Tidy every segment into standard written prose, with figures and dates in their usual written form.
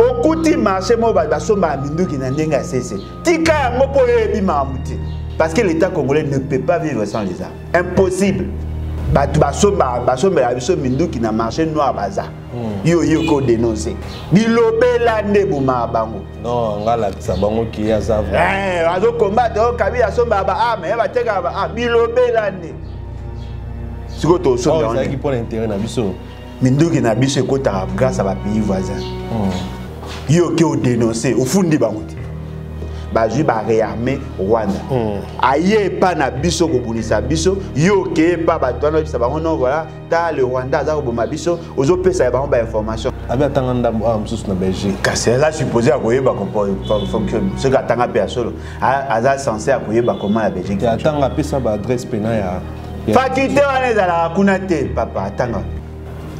okuti marché mo ba somba minduki na ndenga cesse tika yango po yebi mamuti parce que l'État congolais ne peut pas vivre sans les armes. Impossible. Ba somba la biso minduki na marché noir baza. Yo ko dénoncer. Bilobela ndebuma bango. Non, ngala sa bango ki ya za. Azo combattre o kabi ya somba ba arme ba teka ba bilobela nde. Siko to somba. Ça qui pour l'intérêt na biso. Minduki na biso ekota grâce à ba pays voisins. Yo ko dénoncer au fundi bango. Bazui ba réarmer Rwanda. Aye pa na biso ko bunisa biso, yo ke pa ba twana bisa bango non voilà, ta le Rwanda za ko boma biso, ozo pesa ya bango ba information. Abi atanganda msusu na Belgique. Kasi là supposé akoyeba ko fonctionne. Ce ka tanga pe solo, aza censé akoyeba comment la Belgique. Ya tanga pesa ba adresse pena ya. Faculté wana ezala kuna te papa atanga.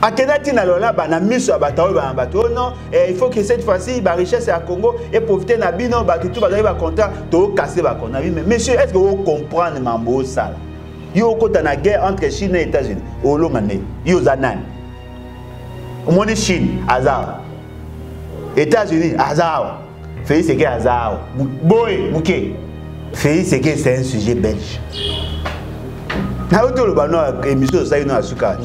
Akenati na lola bana miso abatawo ba bato non il faut que cette fois-ci ba richesse à Congo et profiter na bino ba tout ba ba content to casser ba konna mais monsieur est-ce que vous comprenez mambo ça yo kota na guerre entre Chine et États-Unis au longane yo zanan omoni Chine azar États-Unis azar Félix c'est que azar boy muke Félix c'est que c'est un sujet belge. Na otolo bano émission ça ino asuka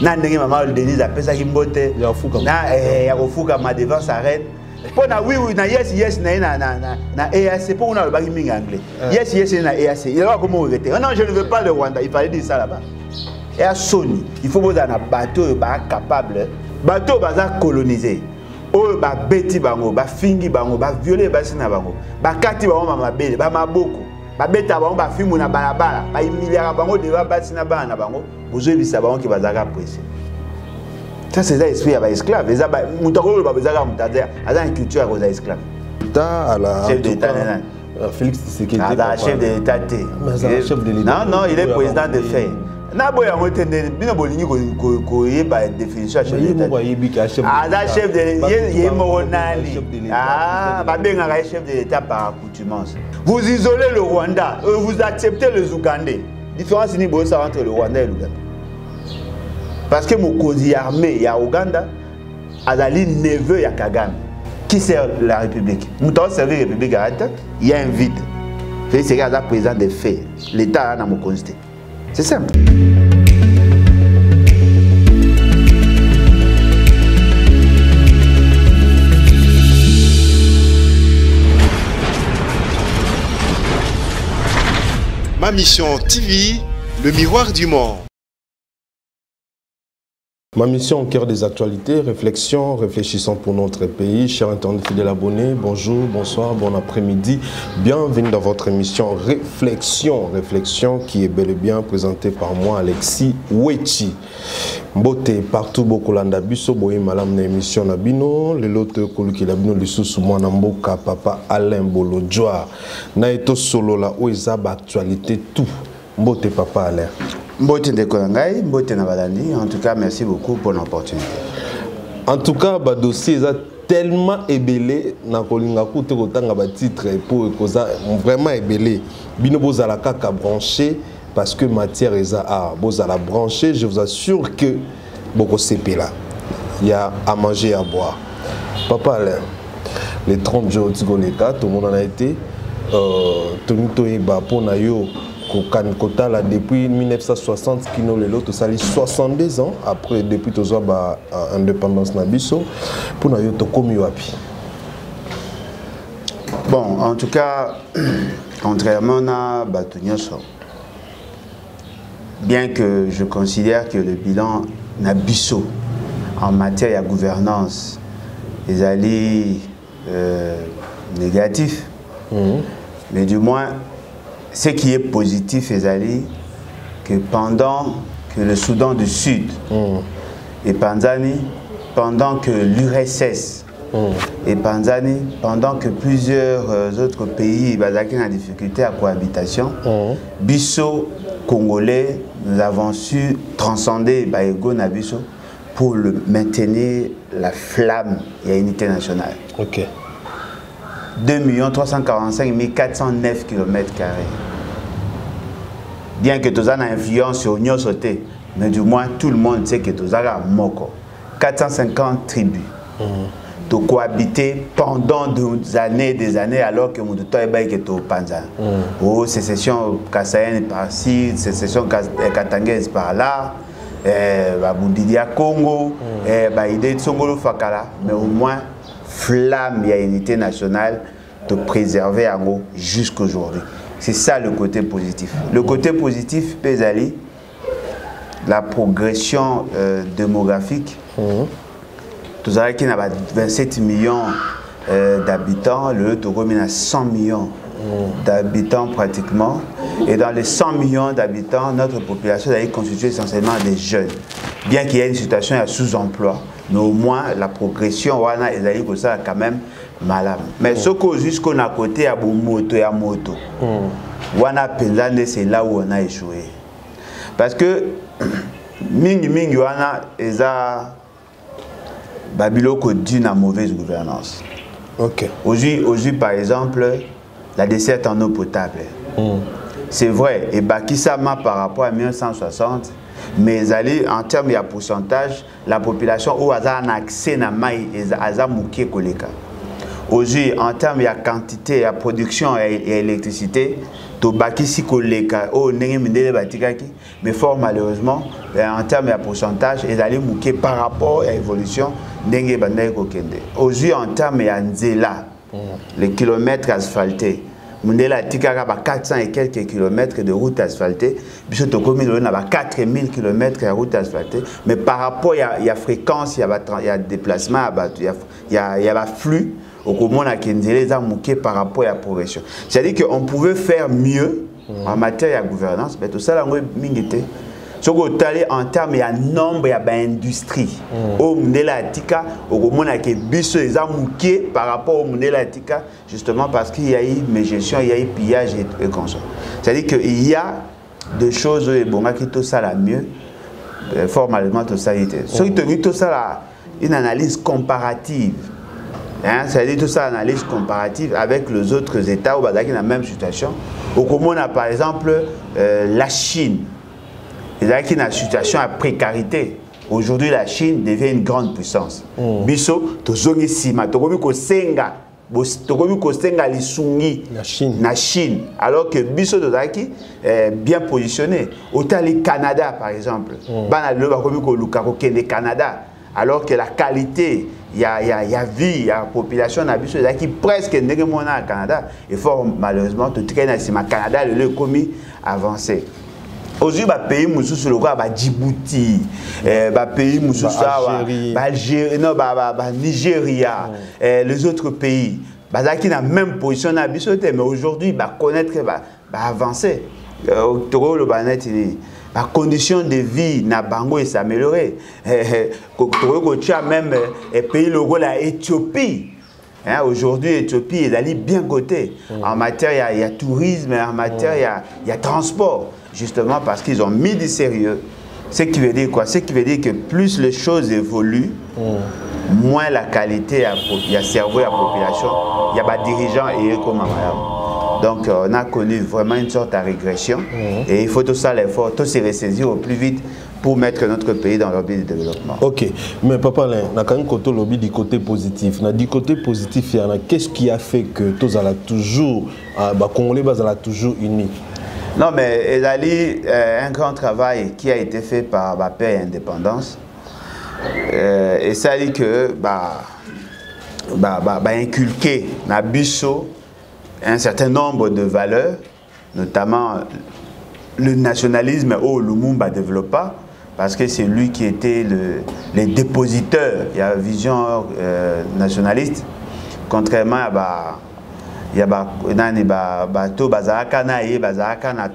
na ndenge maman Denise apesa kimbote ya fuka na ya kofuka ma devant s'arrête pona oui na yes na EAC pour on a le bagi mingi anglais yes na EAC il va comment regretter non je ne veux pas le Rwanda il fallait dire ça là-bas et à Sony il faut poser un bateau ba capable bateau baza coloniser o ba beti bango ba fingi bango ba violer ba sina bango ba kati bango mama bele ba maboko babeta bango ba fimu na balabala ba imiliaka bango deva basi na bana bango bozo ebisa bango ki bazaka pressé. Ça c'est ça esprit ya ba esclave eza ba mutako ba bazaka mutaza aza une culture ya koza esclave ta ala chef d'état Félix Tshisekedi chef de l'état chef de l'État non il est président de fait na boya ngotende bino bolingi ko yeba définition chef de l'état chef de yemo nani ba benga chef de l'état par accoutumance. Vous isolez le Rwanda, vous acceptez les Ougandais. Différence ni bossa entre le Rwanda et l'Ouganda. Parce que Mokozi armé ya Ouganda azali neveu ya Kagame qui sert la République. Mouton servir la République arrête, il y a un vide. Félix Tshisekedi est président des faits. L'État a Mokozi. C'est simple. Ma mission TV, le miroir du monde. Ma mission au cœur des actualités, réflexion, réfléchissons pour notre pays. Chers internautes fidèles abonnés, bonjour, bonsoir, bon après-midi. Bienvenue dans votre émission Réflexion. Réflexion qui est bel et bien présentée par moi, Alexis Wechi. Mbote partout, beaucoup landa biso, boye malam na émission nabino. Le lote koluki labino lisusu mwana mboka papa Alain Bolodjoa. Na eto solo la oezaba actualité tout. Mbote papa Alain. Mbote Ndekonangai, Mbote Nabalandi. En tout cas, merci beaucoup pour l'opportunité. En tout cas, le dossier est tellement ébélé. Na kolinga koute kotanga ba titre pour koza vraiment ébélé. Bino bozala kaka branché parce que matière est à bozala branché. Je vous assure que beaucoup CP là. Il y a à manger et à boire. Papa Alain, les 30 jours de l'État, tout le monde en a été. Tonito Eba pour Nayo. Kotala depuis 1960 kino lelo to sali 62 ans après depuis tozo ba indépendance na biso pour na yo to komi wapi. Bon, en tout cas, contrairement à Batunyoso, bien que je considère que le bilan na biso en matière de gouvernance est allé négatif, mais du moins ce qui est positif, c'est que pendant que le Soudan du Sud et pendant que l'URSS et pendant que plusieurs autres pays ont en difficulté à cohabitation, Bisso, Congolais, nous avons su transcender Baego Nabiso pour maintenir la flamme et l'unité nationale. Ok. 2 345 409 km². Bien que tu aies une influence sur l'Union sauté, mais du moins tout le monde sait que tu as Moko. 450 tribus. de cohabiter pendant des années alors que mon temps est au Panzan. Oh, sécession kassaïenne par-ci, sécession katangaise par-là, Babundidia Congo, idée de Songolo Fakala, mais au moins flamme et unité nationale de préserver en gros jusqu'aujourd'hui. C'est ça le côté positif. Le côté positif, Pézali, la progression démographique. Tout ça qui n'a pas 27 millions d'habitants, le Togo a 100 millions d'habitants pratiquement. Et dans les 100 millions d'habitants, notre population est constituée essentiellement des jeunes. Bien qu'il y ait une situation de sous-emploi, mais au moins la progression, on a quand même malade. Mais ce qu'on a côté à moto et à moto, c'est là où on a échoué. Parce que mingi wana eza Babiloko d'une mauvaise gouvernance. Aujourd'hui, par exemple, la desserte en eau potable. C'est vrai, et Bakissama par rapport à 1960, mais en termes de pourcentage, la population où a un accès à maï et à mouké koleka. Aujourd'hui, en termes de quantité, de production et électricité, to bakisi koleka o nenge mindele batikaki, mais fort malheureusement, en termes de pourcentage, ils allaient mouké par rapport à l'évolution nenge bandai kokende. Aujourd'hui, en termes de nzela, les kilomètres asphaltés, Mundela Tikaka a 400 et quelques kilomètres de route asphaltée. Puis on a 4000 kilomètres de route asphaltée. Mais par rapport à la fréquence, il y a déplacement, il y a flux. Au comment on a par rapport à la progression. C'est-à-dire qu'on pouvait faire mieux en matière de gouvernance, mais tout ça, c'est en termes de nombre d'industries. Au Mundela Tika, au comment on a par rapport au Mundela Tika, justement parce qu'il y a eu mes gestions, il y a eu pillage et comme ça. C'est-à-dire qu'il y a des choses qui tout ça la mieux, formellement tout ça était. Ce qui te tout ça une analyse comparative. C'est-à-dire tout ça, analyse comparative avec les autres États où il y a la même situation. Au comment on a par exemple la Chine. Il y a une situation à précarité. Aujourd'hui, la Chine devient une grande puissance. Biso, tozongi sima, tokomi ko senga lisungi na Chine. Alors que biso tozaki bien positionné. Autant le Canada par exemple. Bana le bakomi ko luka ko kende Canada. Alors que la qualité, il y a vie, il y a population, il y a qui presque n'est au Canada. Et fort malheureusement, tout le Canada, le commis avancé. Aujourd'hui, les pays sur le roi, Djibouti, les pays Algérie, Nigeria, les autres pays, qui ont même position mais aujourd'hui, connaître, avancer. La condition de vie na bango s'améliorer. Même pays logo la Éthiopie. Aujourd'hui, l'Éthiopie est allée bien côté. En matière, il y a tourisme, en matière, il y a transport. Justement parce qu'ils ont mis du sérieux. Ce qui veut dire quoi? Ce qui veut dire que plus les choses évoluent, moins la qualité, il y a cerveau à la population, il y a des dirigeants et comme donc on a connu vraiment une sorte de régression et il faut tout ça l'effort, tout se ressaisir au plus vite pour mettre notre pays dans l'orbite de développement. Ok, mais papa, on a quand même côté lobby du côté positif. Du côté positif, qu'est-ce qui a fait que tous allons toujours, Congolais allons toujours unis? Non, mais il y a un grand travail qui a été fait par paix et indépendance. Et ça dit que inculquer na biso un certain nombre de valeurs, notamment le nationalisme au Lumumba développa, parce que c'est lui qui était le dépositeur de la vision nationaliste, contrairement à il y a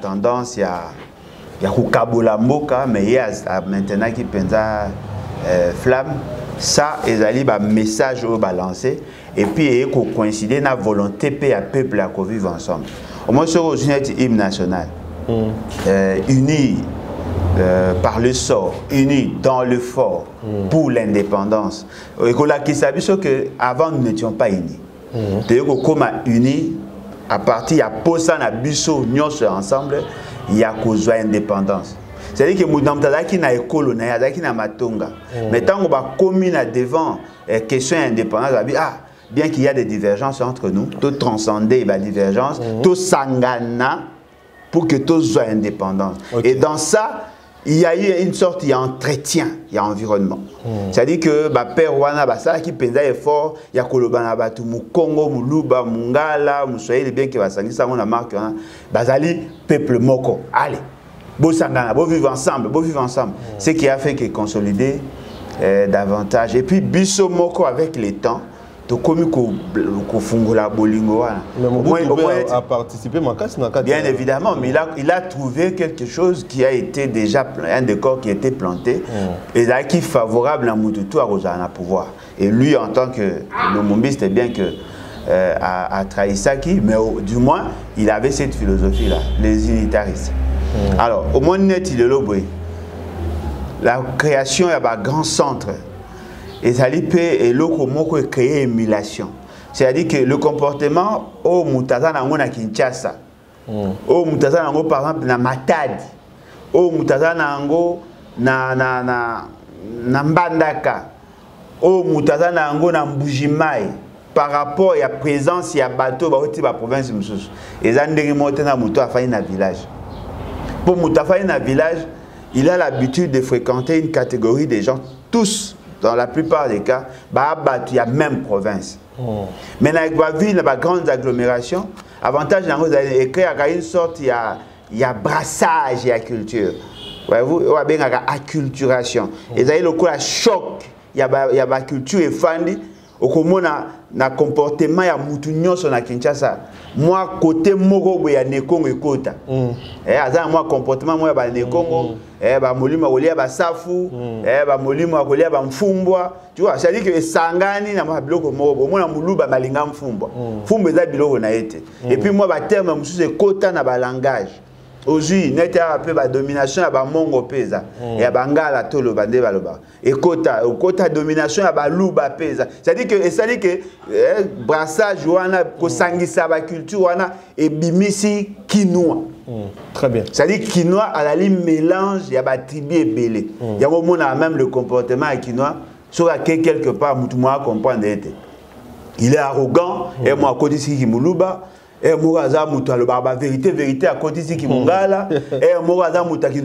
tendance il y a Kukabola Mboka mais il y a maintenant qui pensa flamme ça ils un message au balancer et puis il faut coïncider na volonté paix à peuple à vivre ensemble au moins sur une hymne national unis par le sort, unis dans le fort pour l'indépendance et que avant nous n'étions pas unis. Comme unis à partir de Posa na biso nyonso ensemble il y a cause indépendance C'est-à-dire que Moudamtazaki na école, na matonga. Mais tant qu'on va communiquer devant question indépendance, on va dire, ah, bien qu'il y a des divergences entre nous, tout transcender les divergences, tout sangana pour que tout soit indépendant. Et dans ça, il y a eu une sorte d'entretien, il y a environnement. C'est-à-dire que père wana basala qui penza effort, il y a kolobana batu mu Congo, mu Luba, mu Ngala, mu Swahili bien que basangisa on a marqué bazali peuple moko. Allez. Beau sangana, beau vivre ensemble, beau vivre ensemble. Ce qui a fait que consolider davantage. Et puis biso moko avec les temps. A participé, bien évidemment, mais il a trouvé quelque chose qui a été déjà un décor qui était planté et là qui est favorable à Moutoutou à Rosana pouvoir. Et lui, en tant que Lumumbi, c'était bien que à Traïsaki, mais du moins, il avait cette philosophie-là, les unitaristes. Alors, au moins, net, il est l'obé. La création, il y a un grand centre. Et ça lui et l'autre mot créer émulation. C'est-à-dire que le comportement au Moutaza nango na Kinshasa, au Moutaza nango par exemple na Matadi, au Moutaza nango na Mbandaka, au Moutaza nango na Mbujimai, par rapport à la présence, il y a bateau dans la province de Moussous. Et ça ndenge monté na Moutou affaire na village. Pour Moutou affaire na village, il a l'habitude de fréquenter une catégorie de gens tous. Dans la plupart des cas, il y a même province. Mais dans la ville, dans la grande agglomération, avantage dans une sorte, il y a brassage, il y a culture. Voyez-vous, il y a acculturation. Et ça y est, le coup, la choc, il y a la culture et fandi. Au na comportement ya mutu nyonso na Kinshasa. Moi côté moko ya Nekongo ekota. Aza moi comportement moi ba Nekongo, ba molimo kolia ba safu, ba molimo kolia ba mfumbwa. Tu vois, c'est-à-dire que sangani na biloko moko, moi na muluba balinga mfumbwa. Mfumbwa eza biloko na ete. Et puis moi ba terme mususu ekota na ba langage. Aujourd'hui, net a peu la domination à ba mongo pesa et à bangala tolo bande baloba. Et kota domination à ba luba pesa. C'est-à-dire que brassage wana ko sangisa ba culture wana et bimisi quinoa. Très bien. C'est-à-dire quinoa à la limite mélange ya ba tribu et belé. Ya moment a même le comportement à quinoa sur quelque part mutu moi comprendre été. Il est arrogant et moi côté si ki muluba. Et moi, la vérité à côté de Kimongala. Et moi, c'est-à-dire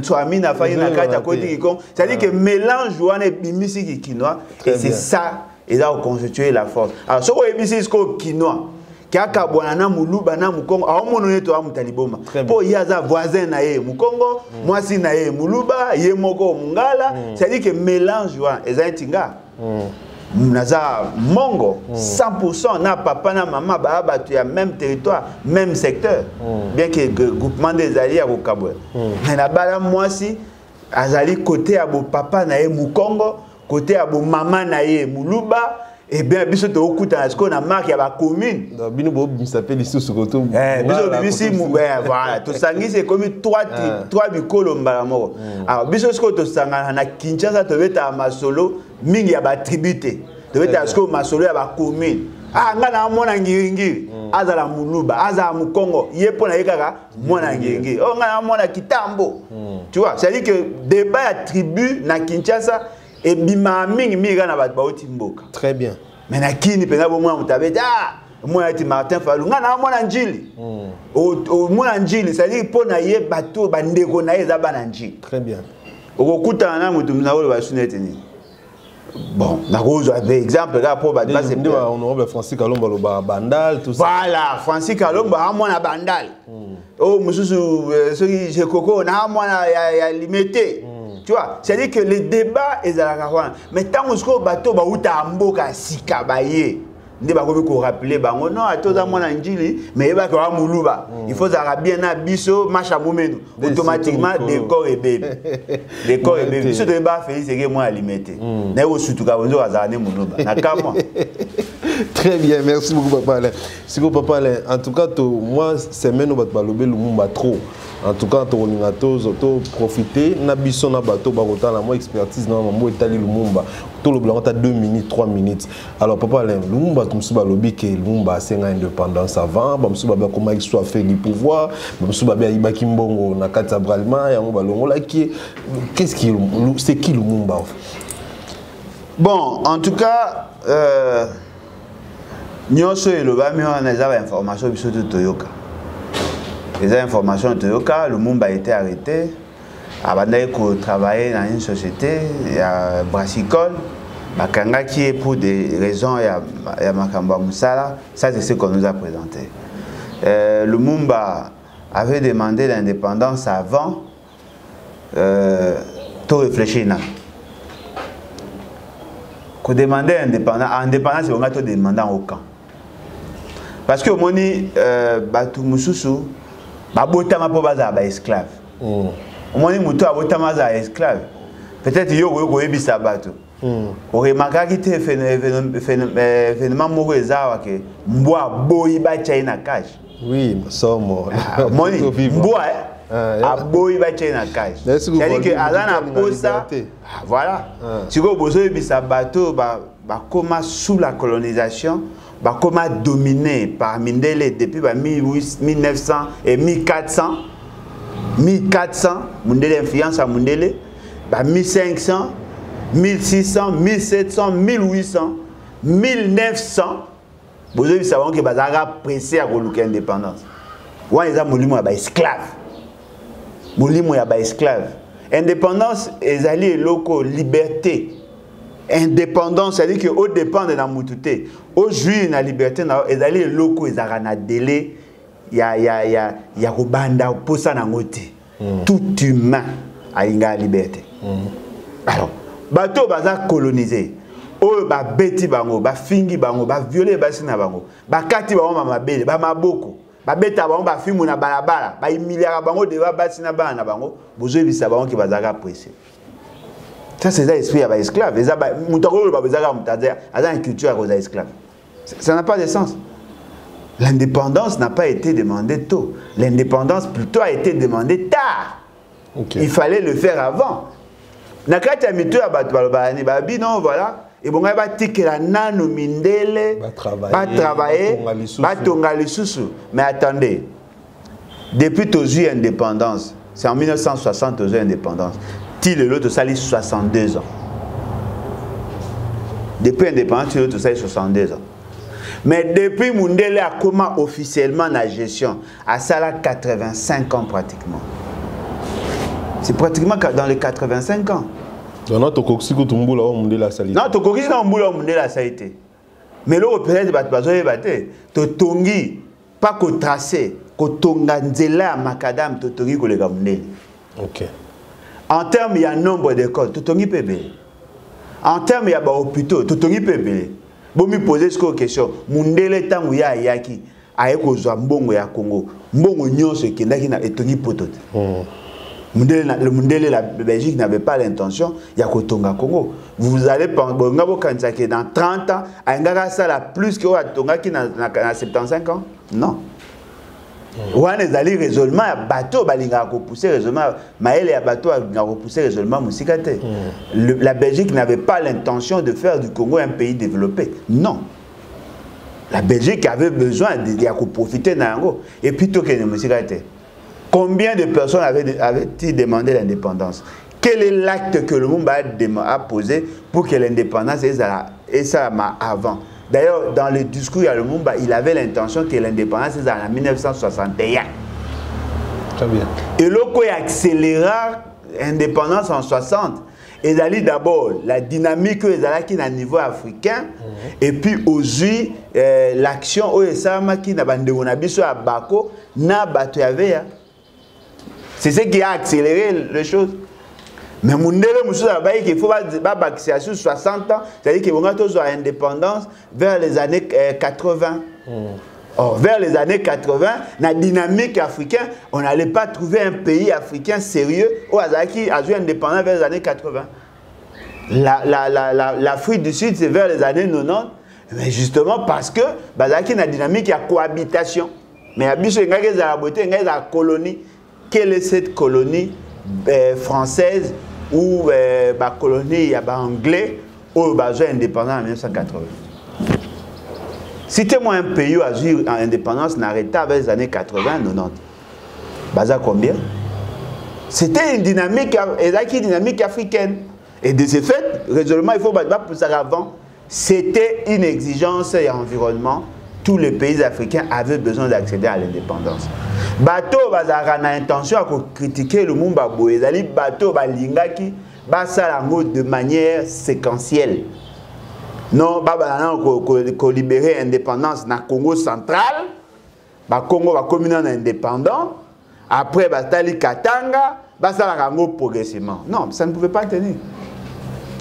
que mélange et quinoa. Et c'est ça, et là, on constitue la force. Alors, ce qu'on a dit, quinoa. Kaka bwana muluba na mukongo aomono yeto a mutaliboma po yaza voisin na ye mukongo mwasi na ye muluba ye moko mungala c'est-à-dire que mélange wa ezatinga Naza Mongo, 100% na papa na maman ba tu as même territoire, même secteur. Bien que le groupement des alliés au Kabwe. Mais na bala moi si azali côté abo papa na ye Mukongo, côté abo maman na ye Muluba. Et bien, biso to okuta est-ce qu'on a marqué à la commune. Bino bo s'appelle ici ce côté. Biso bisi voilà, to sangi c'est comme trois bikolo mbala moko. Alors biso ce que to sanga na Kinshasa to beta masolo mingi ya ba tribute. To beta ce que masolo ya ba commune. Ah ngana mona ngiringi, azala muluba, azala mukongo, yepo na yekaka mona ngiringi. Oh ngana mona kitambo. Tu vois, c'est-à-dire que débat ya tribu na Kinshasa et bima mingi miga na bat baoti mboka. Très bien. Mais na kini pena bo mwa mutabeta moi ati Martin Fayulu nga na mwana njili. O mwana njili c'est-à-dire pona ye bato bandeko na ye za bana njili. Très bien. Okokuta na mutu mnawolo ba sunete ni. Bon, na rose par exemple là pour battre c'est bien. Honorable Francis Kalomba lo bandal tout ça. Voilà, Francis Kalomba a mwana bandal. Oh mususu soki je koko na mwana ya limité. Tu vois, c'est-à-dire que les débats ils à la mais tant que bateau ba uta mboka sika baye ndé ba ko rappeler bango non atoza mwana njili mais ba ko muluba il faut ça bien na biso macha momenu automatiquement décor et bébé décor et bébé ce débat fait c'est que moi limité na yo surtout ka bonzo azane muluba na kama Très bien, merci beaucoup Papa Alain. Si vous Papa Alain, en tout cas moi c'est même notre balobé Lumumba trop. En tout cas to profiter na biso na bateau barota la moi expertise na mo etali Lumumba. Tout le blanc à 2 minutes, 3 minutes. Alors Papa Alain, Lumumba comme ça balobi que Lumumba a une indépendance avant, bam suba comment il soit fait du pouvoir, bam suba ba ibaki mbongo na kata bralma ya mo balongo la qui qu'est-ce qui c'est qui Lumumba? Bon, en tout cas nyonso elobami wana eza ba information biso toyoka. Les informations toyoka, Lumumba a été arrêté, abandonné pour travailler dans une société ya brassicole, bakanga qui est pour des raisons ya makamba musala, ça c'est ce qu'on nous a présenté. Lumumba avait demandé l'indépendance avant tout réfléchir là. Qu'on demandait indépendance, c'est on a tout demandé au camp. Parce que moni batu mususu babotama po baza ba esclave. Moni muto abotama za esclave. Peut-être yo ebisa batu. O remarquer que te phénomène moko ezawa ke mbwa boyi ba China cash. Oui, somo. Moni mbwa aboyi ba China cash. C'est-à-dire que azana posa voilà. Si go bozo ebisa batu ba koma sous la colonisation. Comment dominé par Mindele depuis 1900 et 1400, 1400, Mindele influence à Mindele, 1500, 1600, 1700, 1800, 1900, vous avez vu que Bazara pressé à l'indépendance. Ou ils ont moulimo à esclave. Moulimo à esclave. Indépendance, ils allaient locaux, liberté. Indépendance, c'est-à-dire que au dépend de la moutouté, au juif la liberté, ils allaient locaux, ils ont délai, il y a Robanda pour ça tout humain a une liberté. Alors, bateau bazar colonisé, oh ba beti bango, ba fingi bango, ba violer basina bango, ba kati bango mama bele, ba maboko, ba beta bango ba fimu na balabala, ba imilia bango deva basina bana bango, bozo bisa bango ki bazaka pressé. Ça, c'est l'esprit à esclave. Ça n'a pas de sens. L'indépendance n'a pas été demandée tôt. L'indépendance plutôt a été demandée tard. Okay. Il fallait le faire avant. Non, voilà. Et bon, travailler, mais attendez. Depuis toujours indépendance, c'est en 1960 aux indépendance. L'autre sali 62 ans. Depuis l'indépendance, l'autre sali 62 ans. Mais depuis Mundele a comment officiellement la gestion, à ça là 85 ans pratiquement. C'est pratiquement dans les 85 ans. Non, tu as dit que tu as sali. Non, tu as dit que tu as sali. Mais là, peut-être que tu as tongi, pas que tracé, que tu as nzela makadam, tu as tongi que les gars Mundele. Ok. En termes, il y a un nombre d'écoles, tout le monde peut payer. En termes, il y a des hôpitaux, tout le monde peut payer. Si vous me posez cette question, Mundele tangu ya yaki, ayeko zwa mbongo ya Congo, mbongo nyonso kendaki na etongi potote. Mundele la Belgique n'avait pas l'intention ya kotonga Congo. Vous allez penser que dans 30 ans, ayengaka sala plus que atonga ki na 75 ans? Non. Ouane ezali raisonnement ya bateau balinga repousser raisonnement maël ya bateau a repousser raisonnement musikate. La Belgique n'avait pas l'intention de faire du Congo un pays développé. Non. La Belgique avait besoin de profiter d'ango et puis tout que musikate. Combien de personnes avaient-ils demandé l'indépendance? Quel est l'acte que le monde a posé pour que l'indépendance et ça avant? D'ailleurs, dans le discours, il avait l'intention que l'indépendance est en 1961. Très bien. Et l'autre a accéléré l'indépendance en 60. Et d'abord, la dynamique qui est à niveau africain, et puis aujourd'hui, l'action qui est à Bako, c'est ce qui a accéléré les choses. Mais Mundele il faut baxer sur 60 ans, c'est-à-dire qu'il y a une indépendance vers les années 80. Or, vers les années 80, la dynamique africaine, on n'allait pas trouver un pays africain sérieux où Azaki a eu indépendance vers les années 80. L'Afrique du Sud, c'est vers les années 90. Mais justement parce que bazaki na dynamique ya cohabitation. Mais abiso ngaki za beauté ngaki za colonie. Quelle est cette colonie française ou ba colonie ya ba anglais ou ba indépendant en 1980? Citez-moi un pays où a eu indépendance n'arrêta avec les années 80-90. Baza combien? C'était une dynamique africaine. Et de ce fait, résolument, il faut battre pour ça avant. C'était une exigence et environnement. Tous les pays africains avaient besoin d'accéder à l'indépendance. Bateau bazara na intention à critiquer le monde babo. Ezali bateau balingaki basalango de manière séquentielle. Non, ko libérer l'indépendance na Congo central, ba Congo va communauté indépendant. Après batali Katanga, basalango progressivement. Non, ça ne pouvait pas tenir.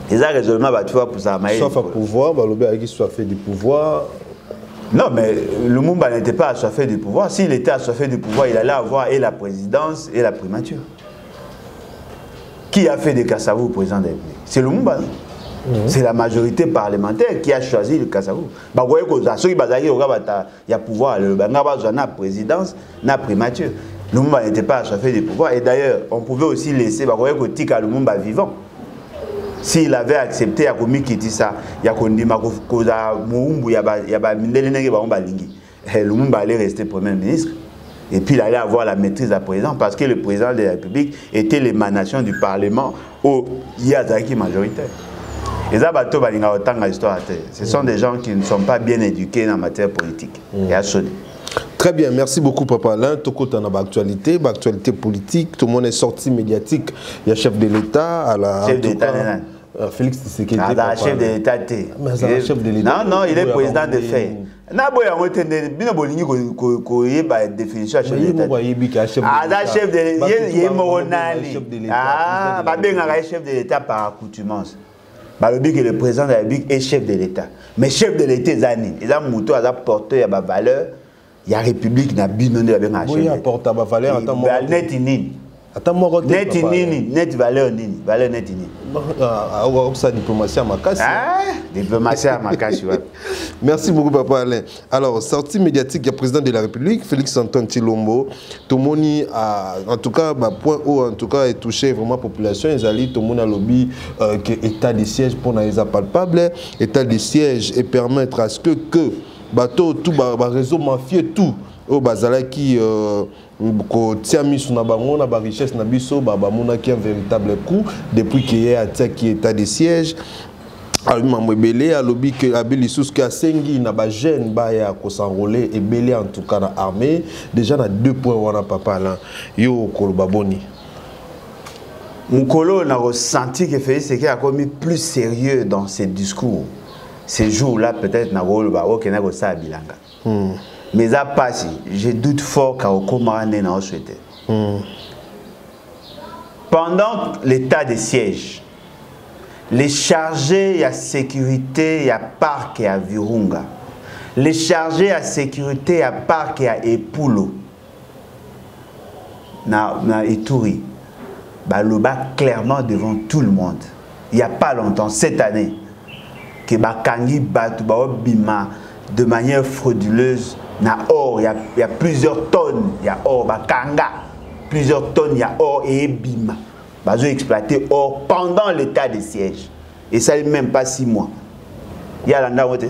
Ils ont résolument battu pour ça. Sauf à pouvoir, qui soit fait du pouvoir. Non, mais Lumumba n'était pas assoiffé du pouvoir. S'il était assoiffé du pouvoir, il allait avoir et la présidence et la primature. Qui a fait des Kassavou président de la République? C'est Lumumba. C'est la majorité parlementaire qui a choisi le Kassavou. Vous voyez que il y a pouvoir, il y a présidence, la primature. Lumumba n'était pas assoiffé du pouvoir. Et d'ailleurs, on pouvait aussi laisser Tika Lumumba vivant. S'il avait accepté à Komi qui dit ça, il y a Kondima Koza Moumbu, il y a Mindelenege Baomba Lingi. Lumumba allait rester Premier ministre. Et puis il allait avoir la maîtrise à président parce que le président de la République était l'émanation du Parlement où il y a Zaki majoritaire. Et ça, ce sont des gens qui ne sont pas bien éduqués en matière politique. Et à sonner. Très bien, merci beaucoup Papa Alain. Tout côté en actualité politique, tout le monde est sorti médiatique. Il y a chef de l'État à la chef de l'État. Félix Tshisekedi. Chef de l'État. Chef de l'État. Non, il est président de fait. Définition chef de l'État. Chef de l'État par accoutumance. Le président de la République est chef de l'État. Mais chef de l'État, il y a un porteur, il y a une valeur. Il y a la République, il y a une oui, il apporte ma valeur. Net valeur nini. Valeur net nini. Ça diplomatie à Makassi. Diplomatie à Makassi. Merci beaucoup Papa Alain. Alors, sortie médiatique, il y a le président de la République, Félix Antoine Tshilombo. Tout le monde en tout cas, point où en tout cas est touché vraiment la population. Ils allaient tout le monde à lobby que état de siège pour les palpable, état de siège et permettre à ce que bateau tout réseau mafieux tout au bazala qui ko tiami suna bango na ba richesse na biso mona qui un véritable coup depuis qu'il y a attaqué état de siège aluma mbele a lobby que abeli sous que asengi na ba jeune ba ya ko s'enrôler et belé en tout cas na armée déjà na 2 points wana Papa là yo ko baboni Mukolo n'a ressenti que Félix Tshisekedi a commis plus sérieux dans ses discours. Ces jours-là, peut-être, mais à passer, je doute fort qu'au souhaité. Pendant l'état de siège, les chargés à sécurité à parc et à Virunga, les chargés à sécurité à parc et à Epulo, na Ituri, baloba clairement devant tout le monde. Il n'y a pas longtemps, cette année, que bakangi batu bima de manière frauduleuse na or, il y a plusieurs tonnes, il y a or bakanga, plusieurs tonnes, il y a or et bima. Bazo exploité or pendant l'état de siège. Et ça n'est même pas 6 mois. Il y a l'anda wote.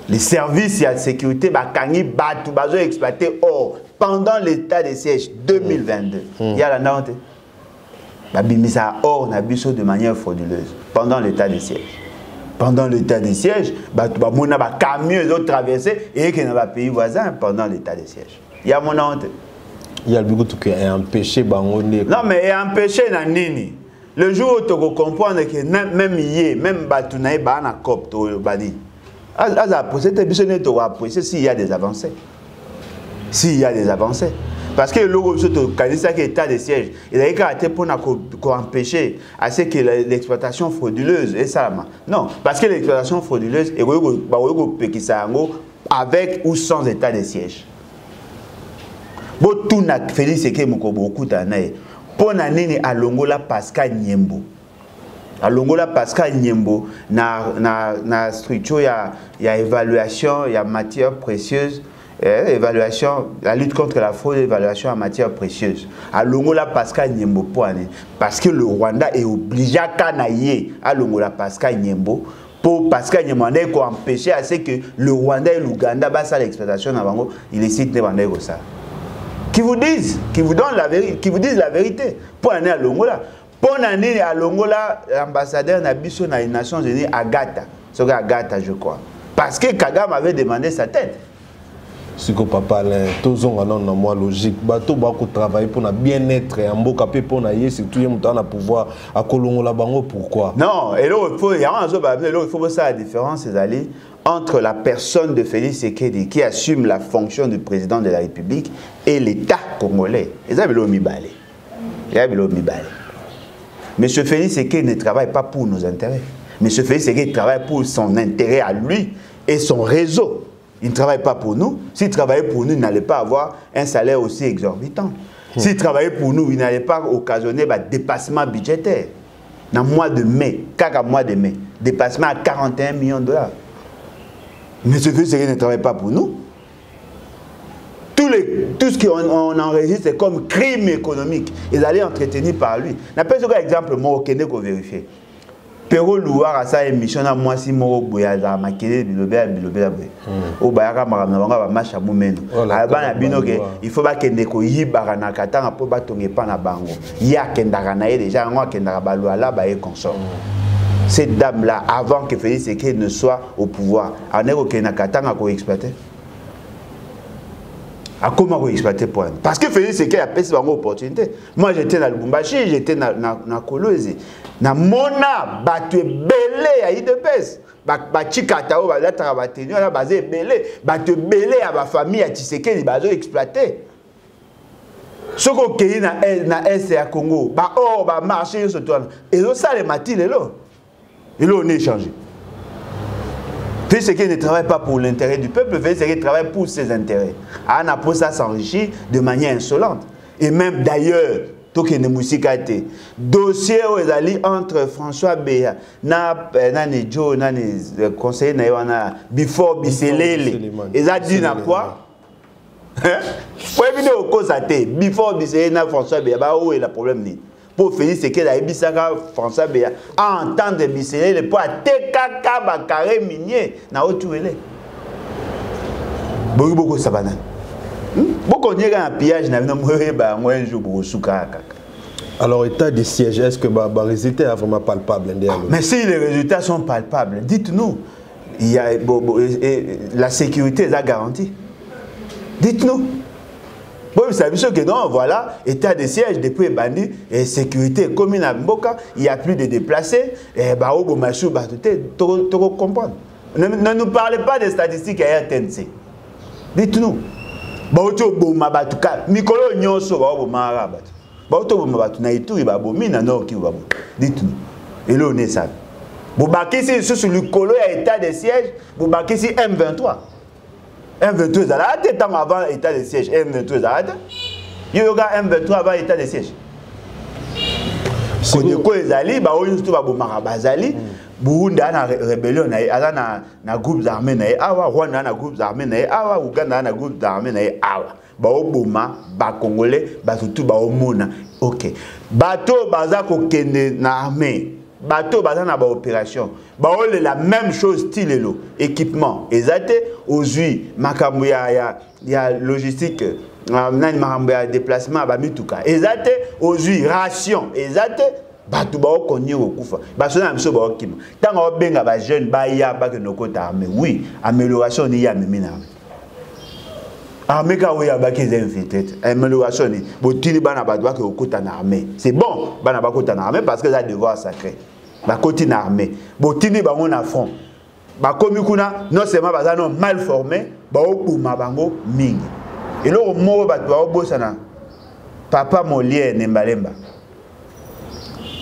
Les services de sécurité bakangi batu bazo exploité or pendant l'état de siège 2022. Il y a l'anda wote. Babimisa or na biso de manière frauduleuse pendant l'état de siège. Pendant l'état de siège, bamona ba camions ils ont traversé et que dans les pays voisins pendant l'état de siège. Il y a mon honte. Il y a le but qui est empêché bangoné. Non mais empêché na nini. Le jour où tu comprends que même hier, même batunaï ba na cop to bani. Aza procédé bisoné to apprécier s'il y a des avancées. S'il y a des avancées. Parce que le logo de état de siège, il a été pour empêcher à ce que l'exploitation frauduleuse et ça. Non, parce que l'exploitation frauduleuse est avec ou sans état de siège. Bon, tout n'a Félix Tshisekedi beaucoup d'années. Pour nani à Longola Pascal Niembo. à Longola Pascal Nyembo na structure ya évaluation ya matières précieuses. Évaluation, la lutte contre la fraude, évaluation en matière précieuse. À Longola Pascal Nyembo parce que le Rwanda est obligé à canailler à Longola Pascal Nyembo pour Pascal Nyembo pour empêcher à ce que le Rwanda et l'Ouganda bassent l'exploitation avant il est cité comme ça. Qui vous disent la vérité pour aller à Longola. Pour aller à Longola, l'ambassadeur Nabiso dans les Nations Unies Agatha, c'est Agatha je crois, parce que Kagame avait demandé sa tête. Si que papa tous ont un moi logique bateau beaucoup travailler pour na bien-être et en beau capé pour na y surtout y a pouvoir à Kolongola bango pourquoi non et là il faut ça la différence c'est aller entre la personne de Félix Tshisekedi qui assume la fonction de président de la République et l'État congolais et ça bilo mi balé Monsieur Félix Tshisekedi ne travaille pas pour nos intérêts. Monsieur Félix Tshisekedi travaille pour son intérêt à lui et son réseau. Il ne travaille pas pour nous. S'il travaillait pour nous, il n'allait pas avoir un salaire aussi exorbitant. S'il travaillait pour nous, il n'allait pas occasionner un dépassement budgétaire. Dans le mois de mai, dépassement à 41 millions de dollars. Mais ce fait, ne travaille pas pour nous. Tout ce qu'on enregistre, c'est comme crime économique. Ils allaient entretenir par lui. N'appelle ce exemple, moi, au qu'on vérifier. Pero Louar a sa émission à moi si moro boyaza makele bilobé o bayaka makamna banga ba match amumeno bana bino ke il faut ba kende ko yibara na katanga po ba tonge pa na bango ya kendaka na ye déjà ngo kendaka ba lwala ba e consort. Cette dame là avant que Félix Tshisekedi ne soit au pouvoir aneko ke na katanga ko exploiter à comment vous exploiter point parce que Félix Tshisekedi a pris une opportunité. Moi j'étais dans Lubumbashi, j'étais na Kolwezi na mona battu belé à IDPS ba chikata o ba la trabatenu na basé belé battu belé à ma famille à Tshisekedi bazo exploiter soko kei na SR Congo ba or ba marché sur toi et ça les matines là et là on est échangé. Félix Tshisekedi ne travaille pas pour l'intérêt du peuple, Félix Tshisekedi travaille pour ses intérêts. Anna Posa s'enrichit de manière insolente. Et même d'ailleurs, dossier entre François Béa, conseiller Before Biselele. Ils ont dit quoi? Before Biselele, François Béa, où est le problème? Pour Félix Tshisekedi a Bissaka François Béa à entendre Biselele pour tekaka ba carré minier na otuele. Beaucoup ça banane. Beaucoup n'y a un pillage na mourir ba un jour pour souka kaka. Alors état de siège est-ce que ba résultat est vraiment palpable? Mais si les résultats sont palpables, dites-nous. Il y a la sécurité est garantie. Dites-nous. Bon, vous savez que non, voilà, état de siège depuis bandit et sécurité commune à Mboka, il n'y a plus de déplacés, et bah au Bomachou, bah tout comprendre. Ne nous parlez pas des statistiques à RTNC. Dites-nous. Bah au Boma Batuka, Mikolo Nyonso, bah au Boma Rabat. Bah au Boma Batu Naïtou, il va bomber na nord qui va. Dites-nous. Et là on est ça. Vous baquez sur le colo à état de siège, vous baquez ici M23. M23 arrête tant avant l'état de siège. M23 arrête. Il y a M23 avant l'état de siège. Si vous avez des bah on juste va bombarder Bazali. Burundi a une rébellion, na groupe armés na awa, Rwanda na groupe armés na awa, Uganda na groupe armés na awa. Ba oboma, ba congolais, ba surtout ba omona. OK. Bateau baza ko kende na armée. Bateau baza na ba opération. Ba ole la même chose style lo, équipement. Ezate ozui makambo ya logistique. Nani makambo ya déplacement ba mituka. Ezate ozui ration. Ezate batu ba okonye okufa. Ba sona mso ba okima. Tanga obenga ba jeune ba ya ba ke nokota armée. Oui, amélioration ni ya memina. Armée ka oya ba ke infiltré. Amélioration ni botini bana ba doit ke okota na armée. C'est bon, bana ba kota na armée parce que ça devoir sacré. Ba koti na armée. Botini bango na front. Ba komi kuna non seulement ba non mal formé, ba obuma bango mingi. Et là au mot ba doit obosana. Papa Molière Nembalemba.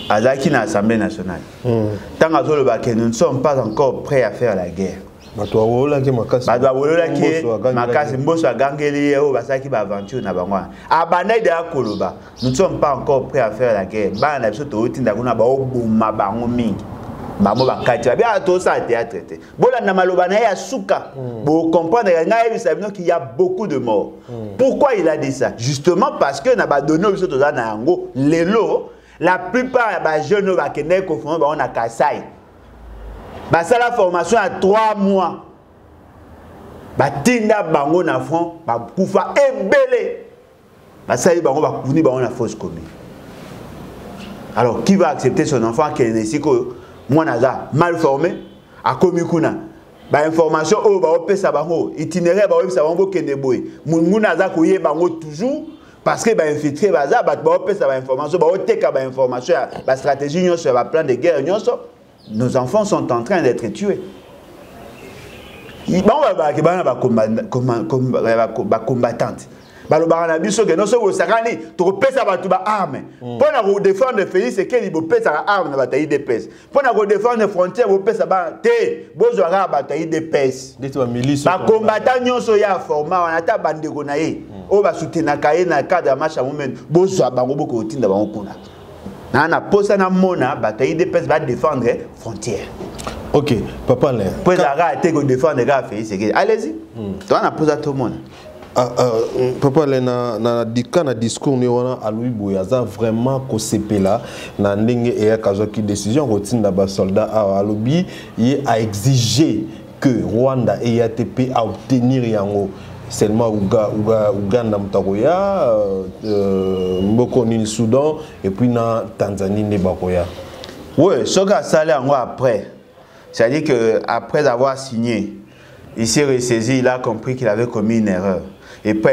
Azaki na Assemblée nationale. Tant que nous ne sommes pas encore prêts à faire la guerre. bato wolola ke makasi bato wolola ke makasi mboso agangeli o basaki ba aventure na bangwa abandai de akoloba nous ne sommes pas encore prêts à faire la guerre bana na biso to tinda kuna ba obuma bango mingi bamo bakati ba bien to ça théâtre te bola na maloba na ya suka bo comprendre nga yebi sabino qu'il y a beaucoup de morts pourquoi il a dit ça justement parce que na ba donné biso to za na yango lelo la plupart ba jeunes ba kene ko fond ba on a Kasai. Bah ça la formation à 3 mois. Bah tinda bango na front, bah koufa embelé. Bah ça y bango bah kouni bango na fausse commune. Alors qui va accepter son enfant qui est ici que moi naza mal formé à komikuna. Bah information oh bah opé ça bango itinéraire bah ça bango kende boy. Mungu naza koyé bango toujours parce que bah infiltré bah ça bah opé ça bah information bah oteka bah information bah stratégie nyon sur bah plan de guerre nyon so. Nos enfants sont en train d'être tués. Ils vont combattantes. Balobana biso que non so sakani to pesa batu ba arme. Pona ko défendre Félix et qu'il bo pesa arme na bataille de pèse. Pona ko défendre frontière bo pesa ba te bozo ra bataille de pèse. Ba combattant nyonso ya format on ata bandeko na ye. O ba soutenir kaye na cadre ya match à moment bozo bango boko tinda bango kuna. Na posa na mona bataille de pèse va défendre frontière. OK, papa là. Pour la été que défendre gars Félix et allez-y. Toi na posa tout le monde. Papa na discours ni wana Aloui Boyaza vraiment ko sepela na ndenge et akazoki décision rotinda ba soldat a alobi il a exigé que Rwanda et ATP à obtenir yango seulement Ouganda mtakoya mboko ni Soudan et puis na Tanzanie ne bakoya. Oui, ce qu'a salé en après. C'est-à-dire que après avoir signé, il s'est ressaisi, il a compris qu'il avait commis une erreur. Et pas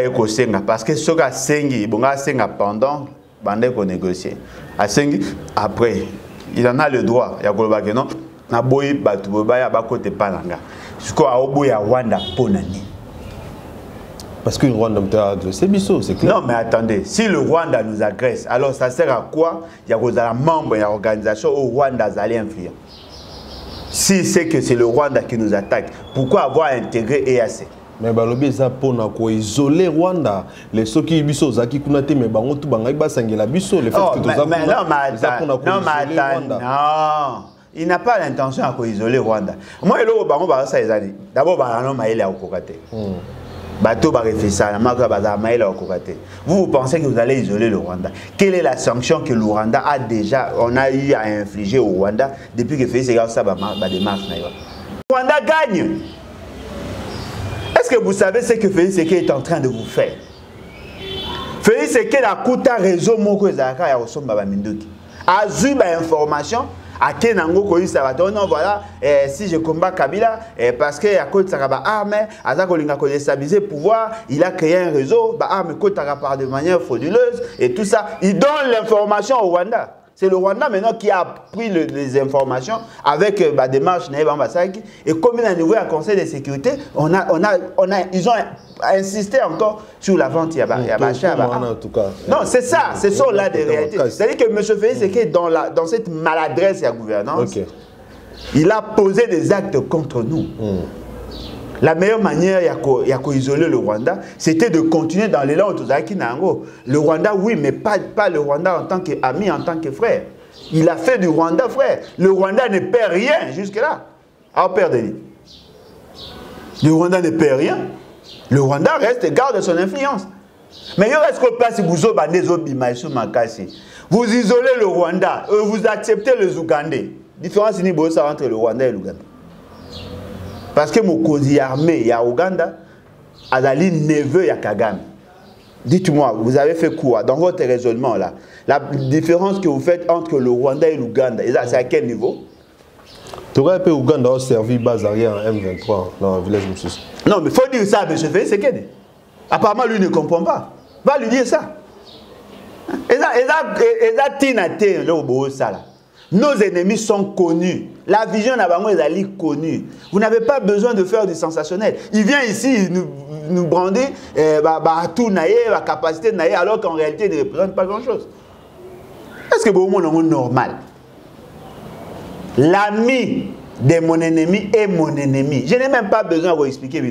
parce que ce qu'a sengi, bon a senga pendant qu'on négocier. A sengi après, il en a le droit. Il y a que non, na boy batu baya ba côté palanga. Jusqu'au Oboya Rwanda ponani. Parce que le Rwanda m'a agressé, c'est clair. Non, mais attendez, si le Rwanda nous agresse, alors ça sert à quoi? Il y a des membres de l'organisation au Rwanda allait influer. Si c'est que c'est le Rwanda qui nous attaque, pourquoi avoir intégré EAC? Mais balobi ça pour na ko isoler Rwanda les soki biso zaki kuna te mais bango tu bangai basangela biso le fait que tu non, il n'a pas l'intention à isoler Rwanda. Moi le bango ba ça ezali. D'abord ba non maïla au kokate. Bateau ba refisa na maka ba maïla au kokate. Vous pensez que vous allez isoler le Rwanda? Quelle est la sanction que le Rwanda a déjà eu à infliger au Rwanda depuis que Félix Sekedi ça ba démarche na yo? Rwanda gagne. Est-ce que vous savez ce que Félix Sekedi est en train de vous faire? Félix Sekedi a coûté un réseau moko ezaka ya osomba ba minduki. Azu ba information à Kenango ko isa ba non voilà si je combats Kabila parce que à cause ça ba arme azako linga ko déstabiliser pouvoir, il a créé un réseau ba arme ko par de manière frauduleuse et tout ça, il donne l'information au Rwanda. C'est le Rwanda maintenant qui a pris les informations avec la démarche et comme il a niveau à Conseil de sécurité, ils ont insisté encore sur la vente. En tout cas. Non, c'est ça, ce sont là des réalités. C'est-à-dire que M. Félix Sekedi, dans cette maladresse et la gouvernance, il a posé des actes contre nous. La meilleure manière d'isoler le Rwanda, c'était de continuer dans l'élan autozaki nango. Le Rwanda, oui, mais pas le Rwanda en tant qu'ami, en tant que frère. Il a fait du Rwanda frère. Le Rwanda ne perd rien jusque-là. Alors, perdez-le. Le Rwanda ne perd rien. Le Rwanda reste et garde son influence. Mais il reste que place vous isolez le Rwanda, vous acceptez les Ougandais. Différence entre le Rwanda et l'Ouganda. Parce que mon cause armé, il y a Ouganda, Azali neveu, il y a Kagame. Dites-moi, vous avez fait quoi dans votre raisonnement là? La différence que vous faites entre le Rwanda et l'Ouganda, c'est à quel niveau? Tu aurais pu Ouganda a servi base arrière en M23 dans le village Moussous. Non, mais il faut dire ça à M. Félix Sekedi. Apparemment, lui ne comprend pas. Va lui dire ça. Nos ennemis sont connus. La vision d'Abango est connue. Vous n'avez pas besoin de faire du sensationnel. Il vient ici nous brander tout la capacité naïe alors qu'en réalité il ne représente pas grand-chose. Est-ce que vous avez un monde normal? L'ami de mon ennemi est mon ennemi. Je n'ai même pas besoin de vous expliquer.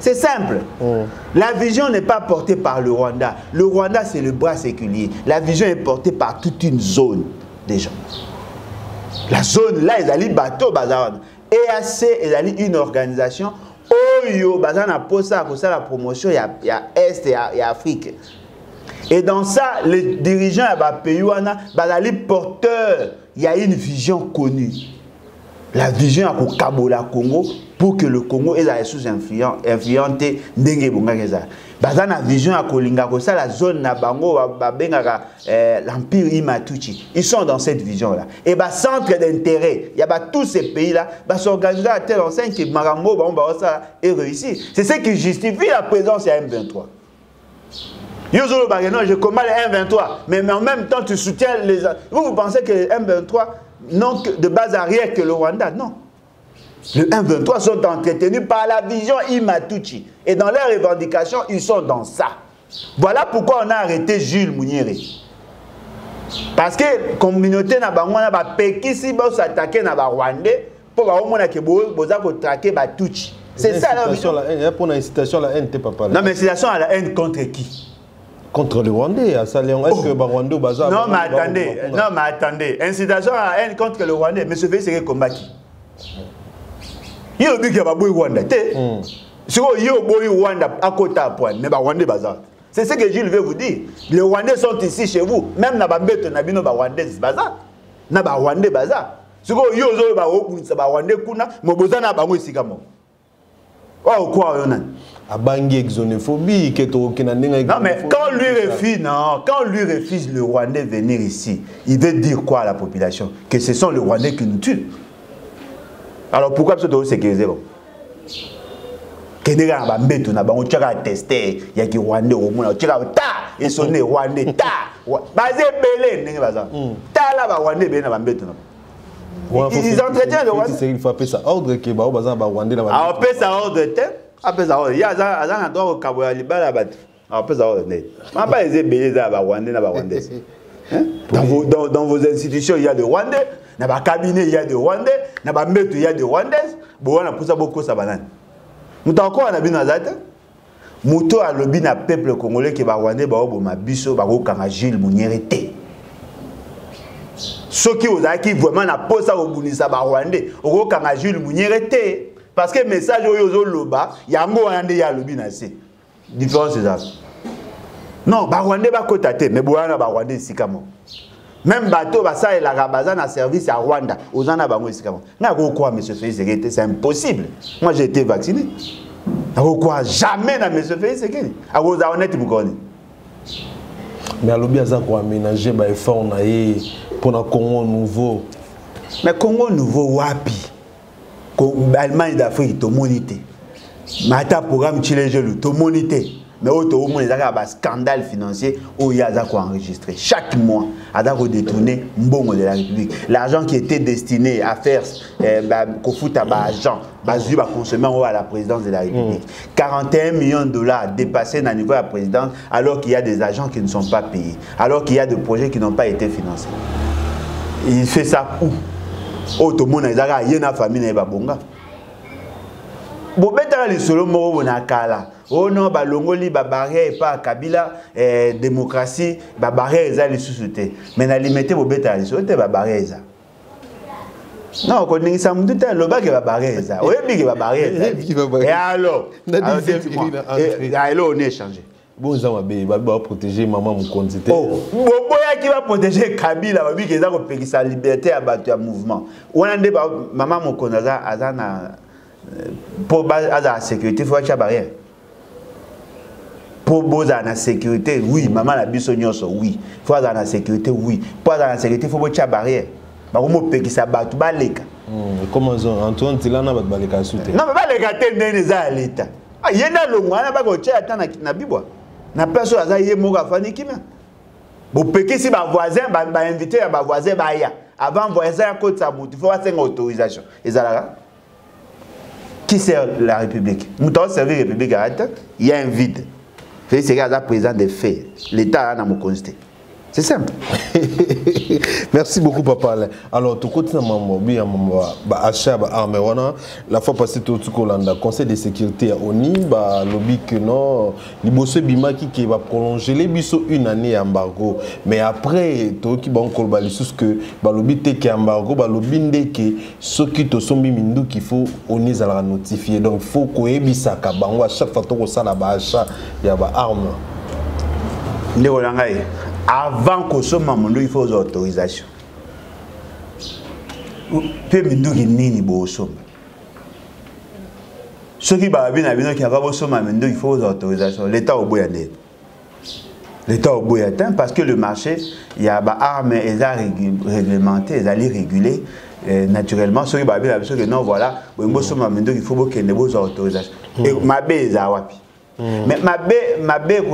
C'est simple. La vision n'est pas portée par le Rwanda. Le Rwanda, c'est le bras séculier. La vision est portée par toute une zone des gens. La zone là, ils allaient bateau, bazar. EAC, ils allaient une organisation. Oyo, bazar na posa, pour ça la promotion, il y a Est et il y a Afrique. Et dans ça, les dirigeants de pays, bazali porteurs, il y a une vision connue. La vision à Kabola Congo pour que le Congo ait la ressource influente ndenge bongakeza. Baza na vision à Kolinga ko ça la zone na bango l'empire Imatuchi. Ils sont dans cette vision là. Et ba centre d'intérêt, il y a tous ces pays là, ba s'organiser à telle enseigne que Marambo ça est réussi. C'est ce qui justifie la présence de M23. Yozolo Bageno, je commande le M23, mais en même temps tu soutiens les. Vous pensez que le M23 n'ont de base arrière que le Rwanda? Non. Le M23 sont entretenus par la vision Imatuchi. Et dans leurs revendications, ils sont dans ça. Voilà pourquoi on a arrêté Jules Mouniéré. Parce que la communauté n'a pas s'attaquer à Rwandais pour traquer Batuchi. C'est ça la vision. Pour l'incitation à la haine, t'es pas parlé. Non, mais incitation à la haine contre qui? Contre le Rwandais, à Saléon. Est-ce que Rwanda bazar? Non, mais attendez. Incitation à la haine contre le Rwandais. M. Félix Tshisekedi combat qui? Il y a un qui a beaucoup de Rwanda. Si vous avez beaucoup de Rwanda à côté à point, mais Rwandais bazar. C'est ce que Gilles veut vous dire. Les Rwandais sont ici chez vous. Même dans les bêtes, nous avons Rwandais bazar. Nous avons Rwandais bazar. Si vous avez Rwandais kuna, mais vous avez Rwandais ici comme oh quoi on a? Abangi exonéphobie non mais quand lui refuse le Rwandais venir ici, il veut dire quoi à la population? Que ce sont les Rwandais qui nous tuent. Alors pourquoi ce doit sécuriser bon? Kenera ba mbeto na bango tchaka tester ya ki Rwandais au monde tchaka ta et sonner Rwandais ta basé belé ndenge baza ta la ba Rwandais be na ba mbeto na. Ils entretiennent le Rwandais. Il faut appeler ça ordre que ba baza ba Rwandais la ba. Ah appeler ça ordre après ça, il y a un droit au Kabola Libala battu. Après ça, on pas les ébélés à Rwandais, dans vos institutions, il y a des Rwandais, dans vos cabinets, il y a des Rwandais, dans vos méthodes, il y a des Rwandais. Bon, on a poussé beaucoup ça banane. Nous avons encore un abîme dans Zata. Mouto a lobby na peuple congolais qui va Rwandais, ba obo mabiso, ba okanga Jules Mouniéré. Ceux qui ont vraiment na posa au Bunisa ba Rwandais, okanga Jules Mouniéré. Parce que le message est loba, il y a un mot qui est lobby nasi. Différence c'est ça. Non, ba Rwandais ba kotate, mais boana ba Rwandais sikamo. Même bateau ba ça et la rabaza na service à Rwanda, aux ana bango sikamo. Na quoi monsieur Félix Tshisekedi, c'est impossible. Moi j'ai été vacciné. Na quoi jamais na monsieur Félix Tshisekedi. A vous honnête vous connaissez. Mais à lobby ça quoi aménager ba effort na pour na Congo nouveau. Mais Congo nouveau wapi? Allemagne d'Afrique, tout monité. Mata programme Chile Gelou, tout monité. Mais au moins, il y a un scandale financier où il y a enregistré. Chaque mois, il y a détourné mbongo de la République. L'argent qui était destiné à faire Kofuta agent, consommer à la présidence de la République. 41 millions de dollars dépassés dans le niveau de la présidence, alors qu'il y a des agents qui ne sont pas payés, alors qu'il y a des projets qui n'ont pas été financés. Il fait ça où? Tout le monde a dit que famille n'est pas bonne. Bobeta les solo moro bonakala. Oh non, ba longoli ba barrière pas Kabila démocratie ba barrière za les sous-souté. Mais na limité bobeta les solo te ba barrière za. Non, ko ningi sa mduta lo ba ke ba barrière za. O yebi ke ba barrière za. Et alors, on est échangé. Bon, ça va protéger maman Mukonzi. Oh, Boboya qui va protéger Kabila, va dire qu'il a sa liberté à battre un mouvement. On a dit maman Mukonzi pour la sécurité, il faut avoir une barrière. Pour la sécurité, oui. Maman la bisognoso, oui. Il faut avoir la sécurité, oui. Pour la sécurité, il faut avoir une barrière. Comment ça? Antoine Tilana va baleka souté. Non, mais baleka tendez à l'État. Ah, il y a un long, on a pas de temps na bibo. Na personne a yé moga fani kimia. Bo peke si ba voisin ba invité ba voisin ba ya. Avant voisin à côté ça il faut avoir une autorisation. Ezalaka. Qui sert la République? Nous avons servi la République à il y a un vide. C'est le président des faits. L'État a mon constaté. C'est simple. Merci beaucoup, Papa Alain. Alors, tout côté, achat armes, la fois passée, tout le Conseil de sécurité à ONI, lobby que non, les bosseux Bima qui va prolonger les bisous une année embargo. Mais après, tout qui va encore que lobby te embargo, lobby ndeke, ceux qui te sont bimindou qu'il faut ONI à la notifier. Donc, il faut qu'on ait bisa kabango à chaque fois que ça la achat, il y a armes. Avant que ce moment, il faut des autorisations. Peu de gens qui n'y sont pas. Ceux qui ont il faut des autorisations. L'État au bout L'État au bout parce que le marché, il y a des armes réglementées, ils allaient réguler. Naturellement, ceux qui ont dit non, voilà, il faut qu'il y ait des autorisations. Et ma bête, mais ma bête,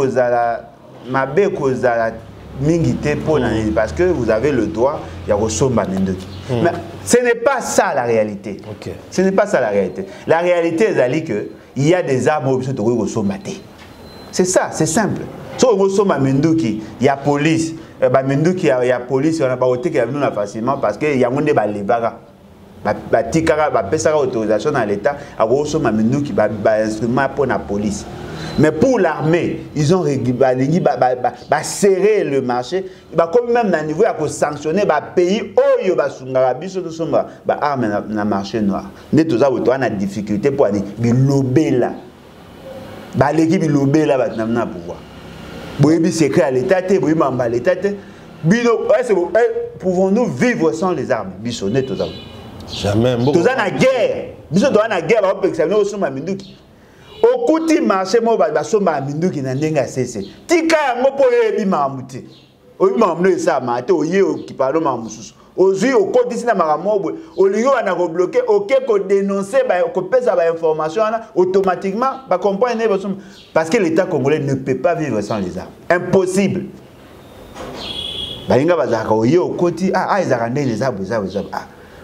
parce que vous avez le droit, il y a mais ce n'est pas ça la réalité. Okay. Ce n'est pas ça la réalité. La réalité est qu'il y a des armes c'est ça, c'est simple. Il y a police, il y a police, on n'a pas facilement parce qu'il y a des balles. Autorisation dans l'État, instrument pour la police. Mais pour l'armée, ils ont serré le marché. Comme même dans le niveau, il faut sanctionner les pays où il y a des armes dans le marché noir. Nous avons des difficultés pour aller lobby là. L'équipe lobby là, il y a un pouvoir. Si c'est secret à l'État, pouvons-nous vivre sans les armes? Jamais. Nous avons la guerre. Nous avons la guerre. Au côté marché, moi, je suis qui n'a pas cessé. Tika yango po yebi mamuti. Oyi mamuno esa mate oye okipalo mamususu. Ozui au côté sina maramobo. Oliyo ana ko bloquer, OK ko dénoncer ba ko pesa ba information automatiquement ba comprendre parce que l'État congolais ne peut pas vivre sans les armes. Impossible. Balinga bazaka oye au côté ils arrangent les armes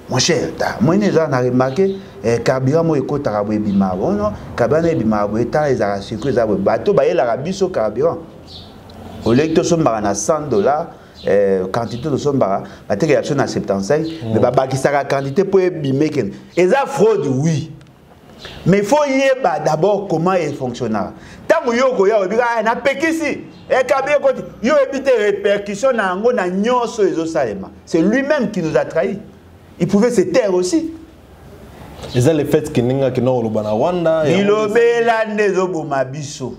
mon cher, moi je remarqué carburant moi écoute carburant bimabo non carburant bimabo état les a circuit les bateau ba l'Arabie sur carburant au lieu que son na $100 quantité de son bara ba te réaction à 75 mais ba qui sera quantité pour bimer ken et ça fraude oui mais faut y d'abord comment il fonctionne tant yo ko ya obika na pekisi et carburant côté yo éviter répercussion na ngo na nyonso ezo salema c'est lui-même qui nous a trahis. Il pouvait se taire aussi. Et ça, le fait que nous avons le Rwanda. Il a biso.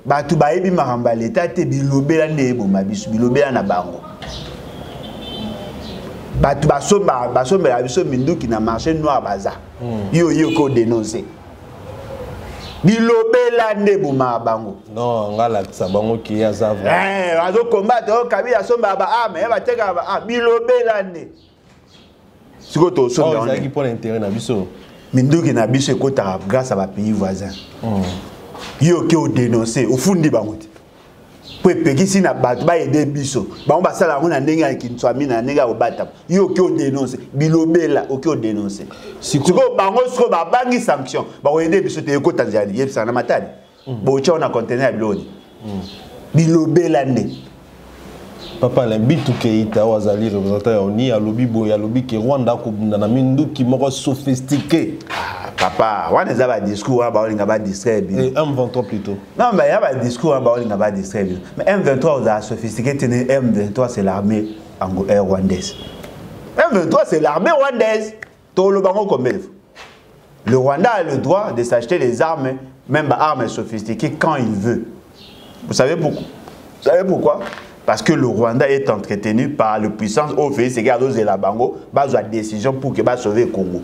Batu baebi maramba l'État te bilobela ndebo mabiso bilobela na bango. Batu basomba la biso mindu qui na marché noir baza. Yo ko dénoncer. Bilobela ndebo mabango. Non, ngala ça bango qui ya za vrai. Azo combattre kabila somba ba arme ba teka ba bilobela ndebo. Si vous avez pour l'intérêt na biso. Minduki na biso ekota grâce à pays voisins. Yo qui ont dénoncé au fond di bangote. Pour pekisi na bato ba aider biso. Ba on ba sala ngona ndenga kintswami na ndenga obata. Yo qui ont dénoncé bilobela o qui ont dénoncé. Si ko bango sko ba bangi sanction. Ba o aider biso te ekota nzali yebisa na matadi. Bo cha on a conteneur biloni. Bilobela ne. Papa l'imbitu Keita wazali représentant ni à lobby boy à lobby qui Rwanda ko na mindu qui moko sophistiqué. Papa, on a un discours à Baolinga ba distraire. Et M23 plutôt. Non mais il y a un discours à Baolinga ba distraire. Mais M23 on a sophistiqué, M23 c'est l'armée rwandaise. M23 c'est l'armée rwandaise. Tout le bango comme le Rwanda a le droit de s'acheter des armes, même des armes sophistiquées quand il veut. Vous savez pourquoi? Vous savez pourquoi? Parce que le Rwanda est entretenu par la puissance au Félix Tshisekedi de la Bango, base la décision pour que sauver le Congo.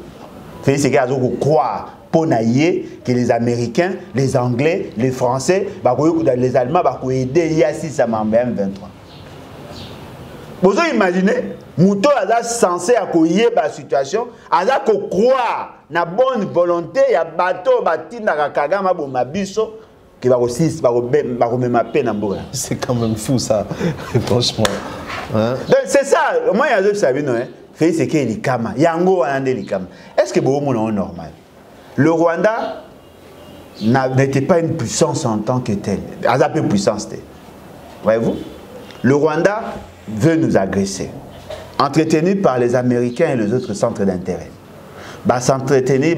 Félix Tshisekedi croire pour que les Américains, les Anglais, les Français, les Allemands vont aider Yassi Samamba M23. Vous imaginez, Mouto est censé accueillir la situation, à croire na bonne volonté, il y a bateau bâti na Kagama Bomabiso. C'est quand même fou ça, franchement. Hein? C'est ça, moi il y a d'autres sabi non, Félix Tshisekedi likama, yango wana likama. Est-ce que bon monde normal? Le Rwanda n'était pas une puissance en tant que telle. À la puissance, voyez-vous? Le Rwanda veut nous agresser. Entretenu par les Américains et les autres centres d'intérêt. S'entretenir,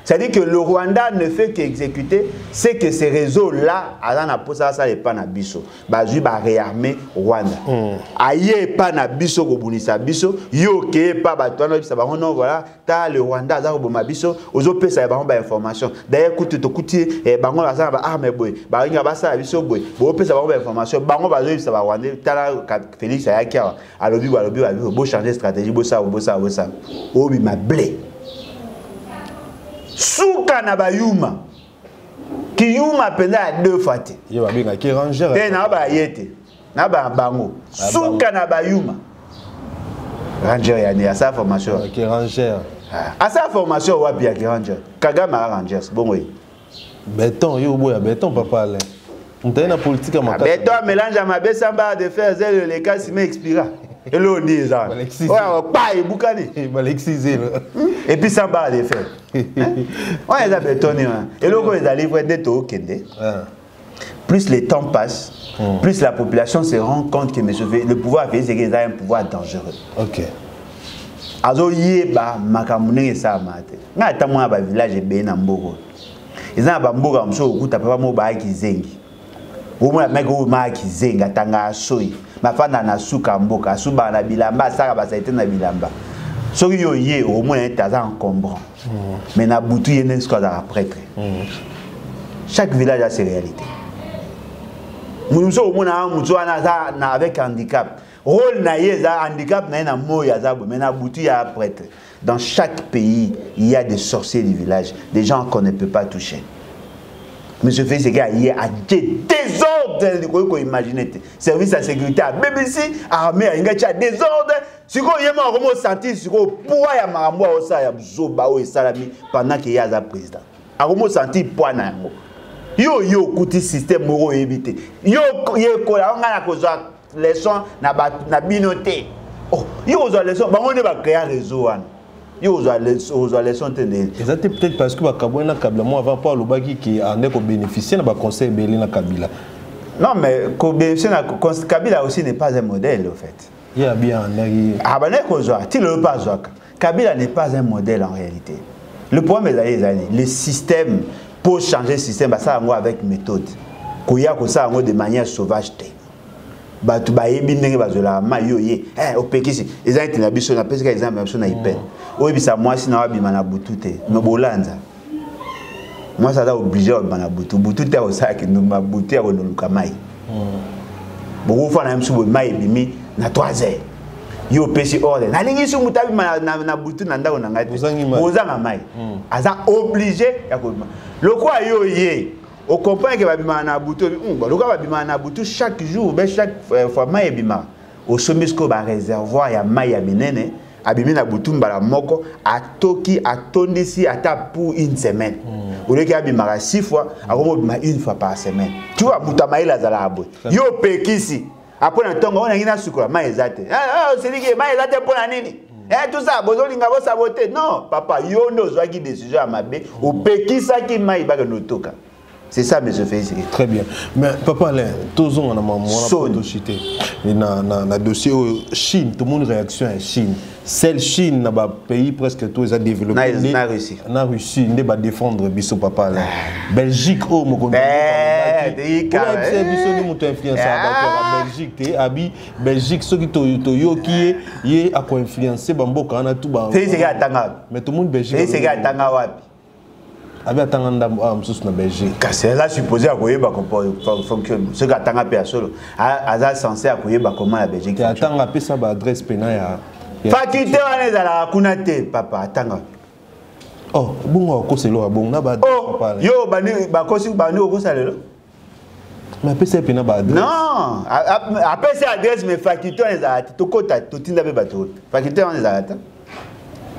c'est-à-dire que le Rwanda ne fait qu'exécuter ce que ces réseaux-là, ça n'est pas na biso. Réarmer Rwanda. Aïe pas na biso kobunisa biso, yo ke pas batwana bisa non voilà, ta le Rwanda za koboma biso, ozo pesa ba information. D'ailleurs kuti bango la za ba arme boy, ba ringa ba sa biso boy, bo pesa ba information, bango ba zo bisa ba Rwanda, tala Félix Ayakia, alobi bo changer stratégie, bo ça. Obi ma blé. Souka na bayuma ki yuma penda 2 fois te yeba binga ki ranger te na ba yete na ba bango souka na bayuma ranger ya ni asa formation ki ranger asa formation wapi ya ki ranger Kagama rangers bongo béton yo boya béton papa là on t'a une politique à ma béton mélange à ma besamba de faire zèle le cas si m'expira. Et l'on dit ça. Et puis ça va les faire. On les a bétonné. Et l'on les a livrés des taux. Plus le temps passe, plus la population se rend compte que le pouvoir c'est un pouvoir dangereux. Ok. Azo yeba makamune ça mate. Na tamwa ba village be na mboko. Ils ba mboka mso okuta papa mo ba ki zengi. Omo meka o ma ki zenga tanga soyi. Mafana na suka mboka suba na bilamba saka ba saite na bilamba. Soki yo ye au moins un taza encombrant. Mais na butu yene ce qu'on a prêtre. Chaque village a ses réalités. Munumso au moins na avec handicap. Rôle na yeza handicap na moya zabo mais na butu ya prêtre. Dans chaque pays, il y a des sorciers du village, des gens qu'on ne peut pas toucher. Monsieur Félix, il y a des désordres, vous pouvez imaginer. Service à sécurité à BBC, armée, il y a des désordres. Si vous avez un senti, si vous avez un maramboua, vous avez un salami pendant qu'il y a un président. Vous avez senti poids na yango. Yo kuti système moro éviter. Yo ko la nga na koza leçon na binoté. Oh, yo oza leçon, ba on ne va créer réseau wana. Yo oza leçon tendel. Exactement peut-être parce que ba kabona kabila moi avant pas lobaki qui en est ko bénéficier na ba conseil belé na Kabila. Non mais ko bénéficier na Kabila aussi n'est pas un modèle en fait. Il y a bien un ah ben koza, tu le pas zoaka. Kabila n'est pas un modèle en réalité. Le problème est le système. Pour changer le système, ça va avec méthode. Koya ko ça de manière sauvage. Batu ba yebindenge bazola mayo ye. Au pekisi, ils ont été na biso na pesa ils ont même so na ipel. O bisa moi si na wabima na butute, no bolanza. Moi ça da obligé na butu. Butute au sac no mabutu ya no lukamai. Bo fa na msubo mai bimi na 3h. Yo pesi ordre. Na lingi su mutabi na butu na ndako na ngati. Bozanga mai. Aza obligé ya ko. Lokwa yo ye. On comprend que babima na butu. Lokwa babima na butu chaque jour, chaque fois mai bima. Au somisco ba réservoir ya mai ya binene. Abimi na butu mbala moko atoki atondisi ata pour une semaine. Au lieu qu'il abima 6 fois, akomo une fois par semaine. Tu vois mutamaï la zala abo. Yo pekisi. Après un temps, on a une sucre, maïzate. Ah, c'est dit que maïzate pour la nini. Eh, tout ça, besoin de saboter. Non, papa, yo no zoaki décision à ma bé. Ou pekisa qui maïba no toka. C'est ça, monsieur Félix. Très bien. Mais papa, là, tous on a mon dossier. Na dossier Chine, tout le monde réaction à Chine. Celle Chine n'a pas pays presque tous a développé. Na Russie. Na Russie, ne va défendre biso papa là. Belgique oh mon connu. C'est biso ni muto influencer à Belgique te abi Belgique ceux qui to qui est à quoi influencer bamboka na tout ba. C'est ça tanga. Mais tout le monde Belgique. C'est ça tanga wapi. Abi atanga msusu na Belgique. C'est là supposé à koyeba comment fonctionne. Ce gars tanga pe solo. Aza censé à koyeba comment la Belgique. Atanga pe ça ba adresse pénal ya. Faculté on est à la kunate papa atanga. Oh, bon ko c'est lo bon na ba papa. Yo bani ba kosi bani ko salelo. Mais PC pénal ba adresse. Non, après c'est adresse mais faculté on est à to kota to tinda be bato. Faculté on est à ta.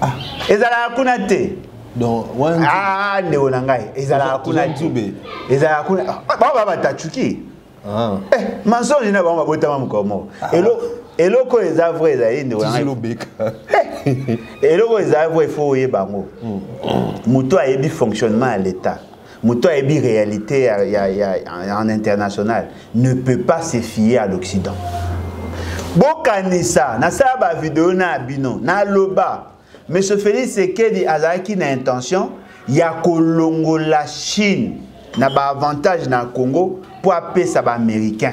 Ah, ezala kunate. Donc ah ndeko na ngai ezala kunate. Ezala kunate. Ba ba tachuki. Ah. Eh, mensonge na ba ba botama mukomo. Eloko eza vrai ezali ndeko na ngai. Eloko eza vrai faut yeba ngo. Muto ayebi fonctionnement à l'état. Mouton et bi réalité en international ne peut pas se fier à l'Occident. Bokanisa, na saba vidéo na abino, na loba. Mais ce Félix Tshisekedi azaki na intention ya kolongo la Chine na ba avantage na Congo pour appeler ça ba américain.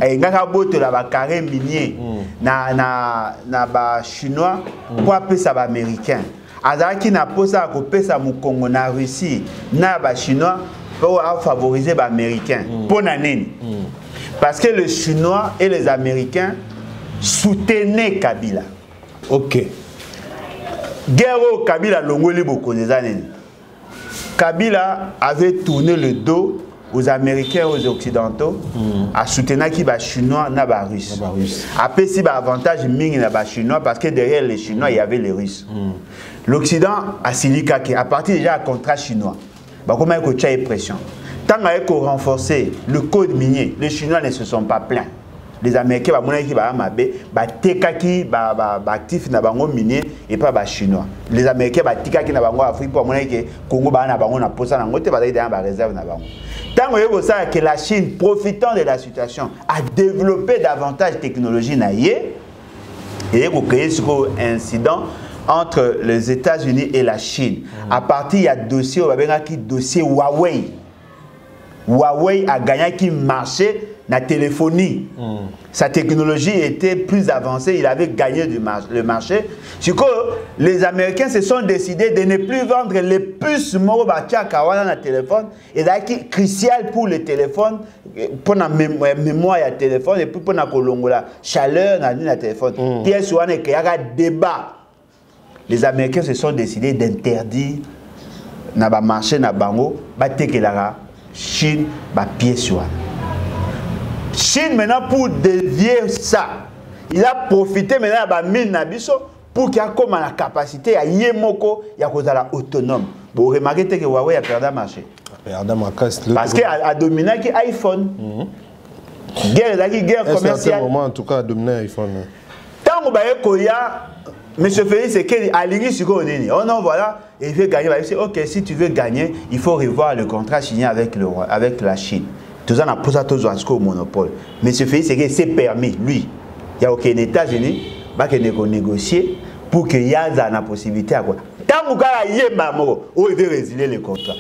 Et ngaka boto la ba carré minier na ba chinois pour appeler ça ba américain. Azaki na posa ko pesa mu Congo na Russie na ba chinois pour favoriser ba américain. Pour nini? Parce que les chinois et les américains soutenaient Kabila. OK. Guerre au Kabila longoli beaucoup des années. Kabila avait tourné le dos aux Américains et aux Occidentaux à soutenir qui va chinois na ba russe. Après si ba avantage ming na ba chinois parce que derrière les chinois il y avait les russes. L'Occident a silika qui à partir déjà du contrat chinois. Bah comment il y a pression. Tant qu'on renforcer le code minier, les Chinois ne se sont pas plaints. Les Américains actifs na bango minier et pas ba chinois. Les Américains tika ki na bango Afrique pour montrer que Congo na bango na posa na ngote ba dans réserve na bango. Tant que la Chine profitant de la situation a développé davantage de technologie na yé et ko créer ce incident entre les États-Unis et la Chine. À partir il y a dossier dossier Huawei. Huawei a gagné qui marché la téléphonie. Sa technologie était plus avancée, il avait gagné le marché. Du coup, les Américains se sont décidés de ne plus vendre les puces Morobacha na téléphone. Et c'est crucial pour le téléphone, pour la mémoire du téléphone et pour la chaleur dans téléphone. Pièce où il y a un débat. Les Américains se sont décidés d'interdire na ba marché na bango ba tekelara Chine ba pièce où. Chine maintenant pour dévier ça, il a profité maintenant de mine nabiso pour qu'il y ait comme la capacité à yemoko ya kozala autonome. Vous remarquez que Huawei a perdu le marché. Parce qu'il a dominé l'iPhone. Guerre commerciale. C'est un moment en tout cas a dominé l'iPhone. Tant que M. Félix Tshisekedi a ligné sur Konini. Oh non, voilà, il veut gagner. Il dit, ok, si tu veux gagner, il faut revoir le contrat signé avec la Chine. Tout ça, on a posé au monopole. M. Félix Tshisekedi s'est permis, lui, il y a aucun États-Unis, il va négocier pour qu'il y ait la possibilité. Tant que il veut résilier le contrat.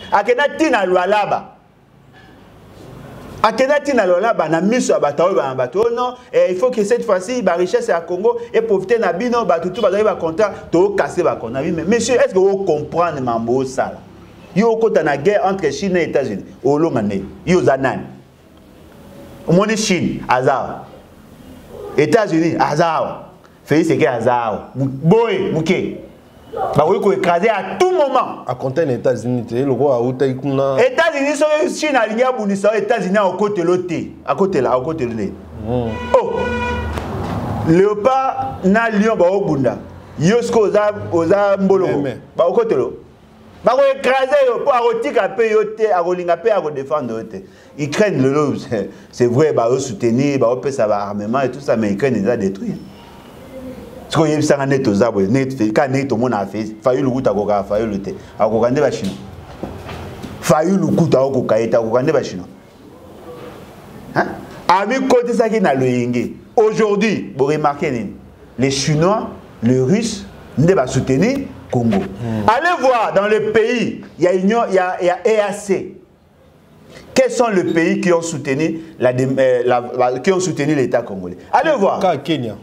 Il faut que cette fois-ci, la richesse à Congo et profiter de Bino, tout va contrat, tout casser va contrat. Monsieur, est-ce que vous comprenez mambo ça? Il y a une guerre entre Chine et les États-Unis. Il y a Zanan. Moni Chine, hasard. États-Unis, hasard. Félix Tshisekedi, hasard. Boy, Mouké. Bah oui, qu'on écraser à tout moment. À compter les États-Unis, le roi a outé kuna. États-Unis sont Chine aligné à Bounissa, États-Unis à côté l'autre, à côté là, à côté de Oh, léopard na lion ba obunda. Yosko oza mbolo. Ba au côté l'autre. Bah on écraser pour arotika pe yote, arolinga pe aro défendre yote. Ils craignent le lot, c'est vrai, bah soutenir, bah on ça va armement et tout ça, mais ils craignent les a détruits. Ce qu'on y a vu ça en net aux arbres, net fait, quand net au monde a fait, failli le goût à Goga, failli le thé, à Gogande Bachino. Failli le goût à Gogaïta, à Gogande Bachino. Hein? Ami côté ça qui n'a le yingé. Aujourd'hui, vous remarquez, les Chinois, les Russes, ne vont soutenir Congo. Allez voir dans le pays, il y a EAC. Quels sont les pays qui ont soutenu l'État congolais? Allez voir. Kenya.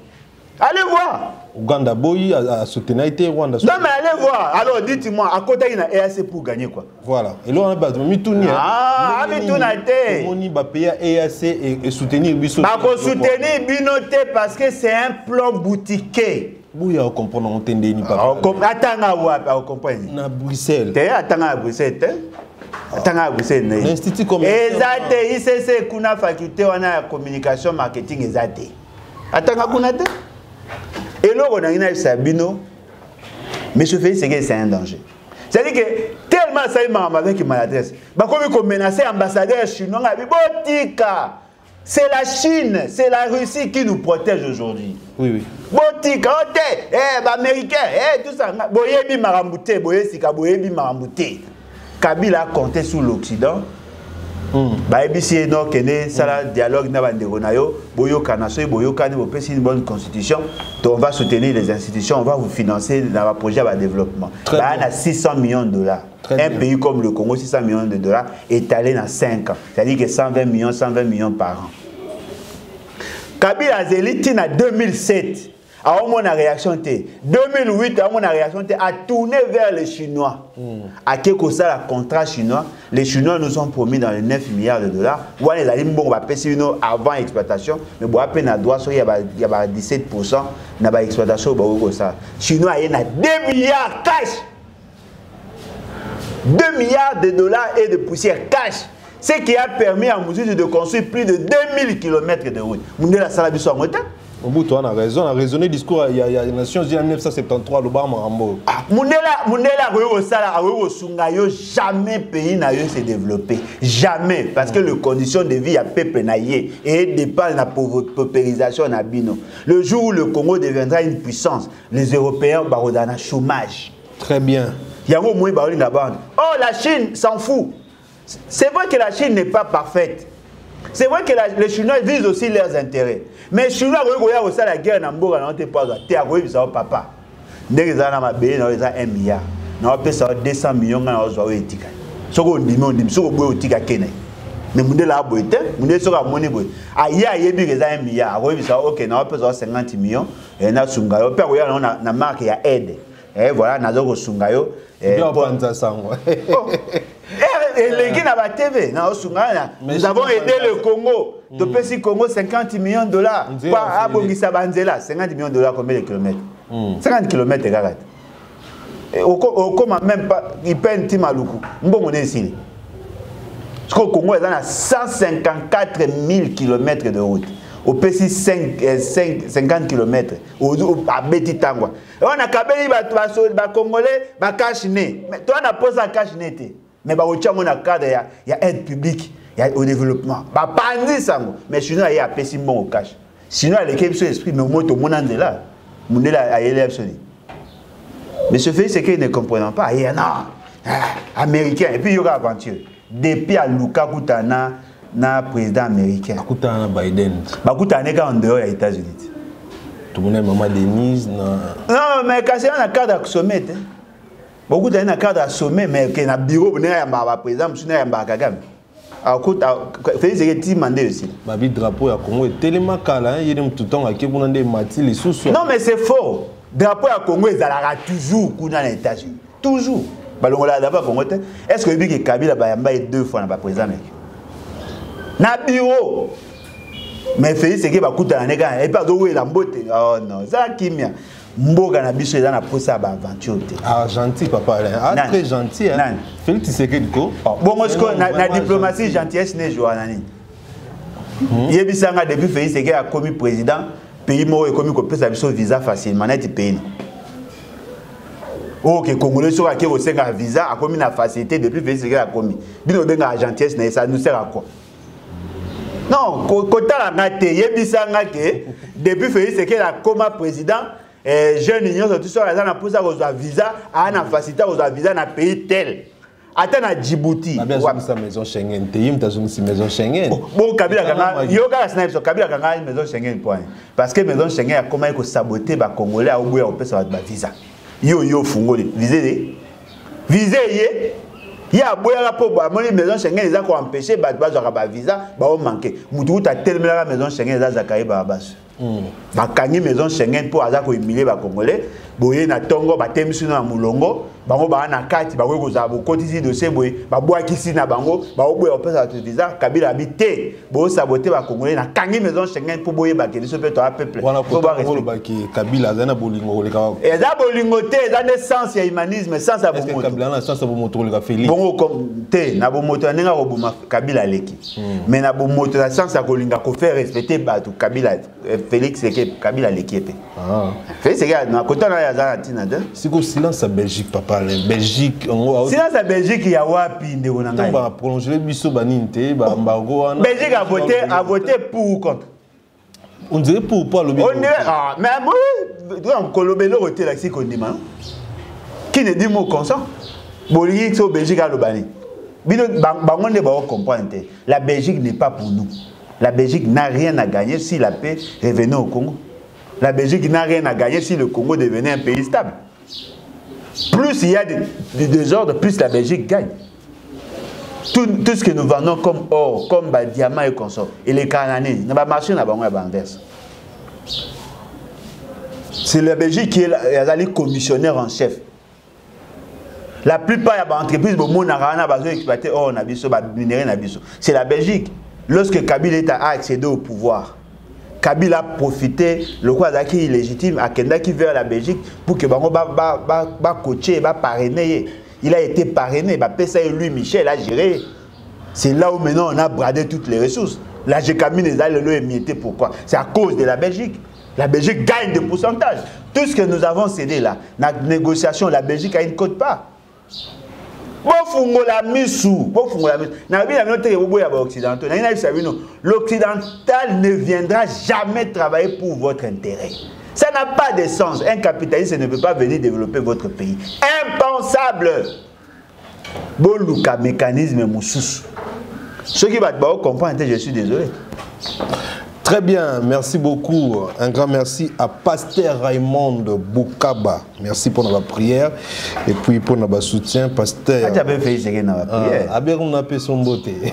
Allez voir. Ouganda Boyi a soutenu Rwanda. Non mais allez voir. Alors dites-moi, à côté il y a EAC pour gagner quoi? Voilà. Et là on a pas de Mitouni. Ah, Mitouni. On va payer EAC et soutenir Biso. Bah pour soutenir Binoté parce que c'est un plan boutiqué. Bouya on comprend on tende ni papa. Attends on comprend. Na Bruxelles. Attends à Bruxelles. Attends à Bruxelles. L'Institut commercial. Exact. ICC kuna faculté on a communication marketing exact. Attends à Kunate. Et là, on a une Sabino, mais ce fait, c'est un danger. C'est-à-dire que tellement ça m'a avec maladresse. Comme on menaçait l'ambassadeur chinois, c'est la Chine, c'est la Russie qui nous protège aujourd'hui. Oui, oui. Botika, américain, tout ça. Boyebi marambouté, boyesika, boyebi marambouté. Kabila a compté sur l'Occident. Baebisi no kene sala dialogue na bandeko na yo boyo kanaso boyo kane bo pesi une bonne constitution. Donc on va soutenir les institutions, on va vous financer dans le projet de développement. Bah on a 600 millions de dollars. Un pays comme le Congo, 600 millions de dollars étalés dans 5 ans. C'est-à-dire que 120 millions par an. Kabila Zéliti en 2007 a eu une réaction. 2008 a eu une réaction a tourné vers les Chinois. À quelque ça le contrat chinois, les Chinois nous ont promis dans les 9 milliards de dollars. On les a dit bon on va payer avant exploitation, mais bon à peine à droit il y a 17% na ba exploitation ba ko ça. Chinois il y a 2 milliards cash. 2 milliards de dollars et de poussière cash. Ce qui a permis à Moussis de construire plus de 2000 km de route. Moundela Salabiso en retard. Au bout, tu as raison. On a raisonné le discours il y a les Nations Unies en 1973, le bar Marambo. Moundela, jamais pays n'a eu se développer. Jamais. Parce que les conditions de vie à peuple naïe et dépend de la paupérisation na bino. Le jour où le Congo deviendra une puissance, les Européens vont dans un chômage. Très bien. Il y a un mot dans la bande. Oh, la Chine s'en fout. C'est vrai que la Chine n'est pas parfaite. C'est vrai que les Chinois visent aussi leurs intérêts. Mais les Chinois, ils ont aussi la guerre dans le monde. Ils ont papa. Ils ont 1 milliard. Ils ont 200 millions. Ils ont 1 milliard. Ils ont 1 milliard. Mais ils ont 1 milliard. Ils ont 50 millions. Ils ont une marque qui aide. Et voilà, nous avons nous avons aidé le Congo. Depuis le Congo, 50 millions de dollars. 50 millions de dollars, combien de kilomètres? 50 kilomètres, regarde. Au même pas, il paie un petit maloukou. Bon, ici. Parce qu'au Congo, il y a 154 000 kilomètres de route. Au PC 50 km à Betty Tangwa. On a kabeli ba congolais ba cash né. Mais toi on a posé un cash né. Mais ba ocha mon cadre il y a aide publique, il y a au développement. Ba pandi sango. Mais sinon il y a pesi bon au cash. Sinon les équipe sur esprit mais moto monandela. Mundela a élève soni. Mais ce fait c'est qu'ils ne comprennent pas. Il y a non américain et puis il y aura aventure. Depuis à Luka Kutana na président américain. Bakutana Biden. Bakutana en dehors des États-Unis. Tout le monde maman Denise non mais quand c'est un cadre sommet. Beaucoup d'un cadre sommet mais que na bureau na ya ba président monsieur na ba Kagame. Akuta Félix Ekiti mandé aussi. Babi drapeau ya Congo est tellement kala il est tout temps à Kebuna ndé mati les sous. Non mais c'est faux. Drapeau ya Congo ezalaka toujours kuna les États-Unis. Toujours. Balongola d'abord Congo. Est-ce que que Kabila ba yamba 2 fois na ba président américain? Na bureau. Mais Félix c'est que ba kuta na nega et pas do la mbote. Oh non, ça kimia. Mboga na biso eza na posa ba aventure. Ah gentil papa, ah très gentil hein. Félix c'est que ko. Bon moi na diplomatie gentillesse ne joa nani. Yebisanga depuis Félix c'est que a commis président, pays mo e commis ko pesa biso visa facilement na ti pays. Ok, Congolais sur qui reçoit un visa a commis la facilité depuis Félix c'est que a commis. Bino benga gentillesse ça nous sert à quoi? Non, kota la ngate yebisanga ke depuis Félix c'est que la comme président jeune union tout ça na pour ça reçoit visa a na facilité reçoit visa na pays tel. Attends à Djibouti. Sa maison Schengen, t'es maison Schengen. Bon Kabila kanga yoga sniper Kabila kanga maison Schengen point. Parce que maison Schengen a comment il saboter ba Congolais a oublié on peut ça ba visa. Yo fungoli visé yé. Il y a boya pour la maison Schengen ils ont empêché ba visa ba o manquer. Mutu ta tellement la maison Schengen za zakai ba bas. Ba kangi maison Schengen pour aza ko humilier ba Congolais. Boye na tongo ba temisi na mulongo bango ba na kati ba ko za bo kotisi dossier boye ba boya kisi na bango ba o boya opesa visa Kabila habité bo saboter ba Congolais na kangi maison Schengen pour boye ba ke so peut to peuple. Faut ba ki Kabila za na bolingo le ka. Et za bolingo te za naissance ya humanisme sans abomoto. Est-ce que Kabila na sens abomoto le ka Félix? Bongo comme te na bomoto ninga ko boma Kabila leki. Mais na bomoto la sens ya kolinga ko faire respecter ba to Kabila Félix c'est que Kabila leki te. Ah. Félix c'est que na kota na si vous silence à Belgique papa Belgique silence à Belgique il y a wapi ndeko na ngai on va prolonger biso baninte ba embargo Belgique a voté pour ou contre on dirait pour pas le on est ah mais moi on kolobelo voter là si qu'on dit qui ne dit mot consent Boligi so Belgique a l'obani. Bino bangonde ba comprendre. La Belgique n'est pas pour nous. La Belgique n'a rien à gagner si la paix revenait au Congo. La Belgique n'a rien à gagner si le Congo devenait un pays stable. Plus il y a du désordre, plus la Belgique gagne. Tout ce que nous vendons comme or, comme diamant et consort, et les Canadiens, nous va marcher dans la inverse. C'est la Belgique qui est la commissionnaire en chef. La plupart des entreprises c'est la Belgique. Lorsque Kabila a accédé au pouvoir, Kabila a profité, le roi qui est illégitime, à Kenda qui vers la Belgique pour que coacher, parrainer. Il a été parrainé, Pessa et lui, Michel, a géré. C'est là où maintenant on a bradé toutes les ressources. La GKMI les a émietté. Pourquoi? C'est à cause de la Belgique. La Belgique gagne des pourcentages. Tout ce que nous avons cédé là, la négociation, la Belgique a une cote part. L'occidental ne viendra jamais travailler pour votre intérêt. Ça n'a pas de sens. Un capitaliste ne peut pas venir développer votre pays. Impensable. Boluka mécanisme moussous. Ceux qui vont comprendre, je suis désolé. Très bien, merci beaucoup. Un grand merci à Pasteur Raymond Boukaba. Merci pour notre prière et puis pour notre soutien, Pasteur. Tu as fait ce que notre prière. On a fait son beauté.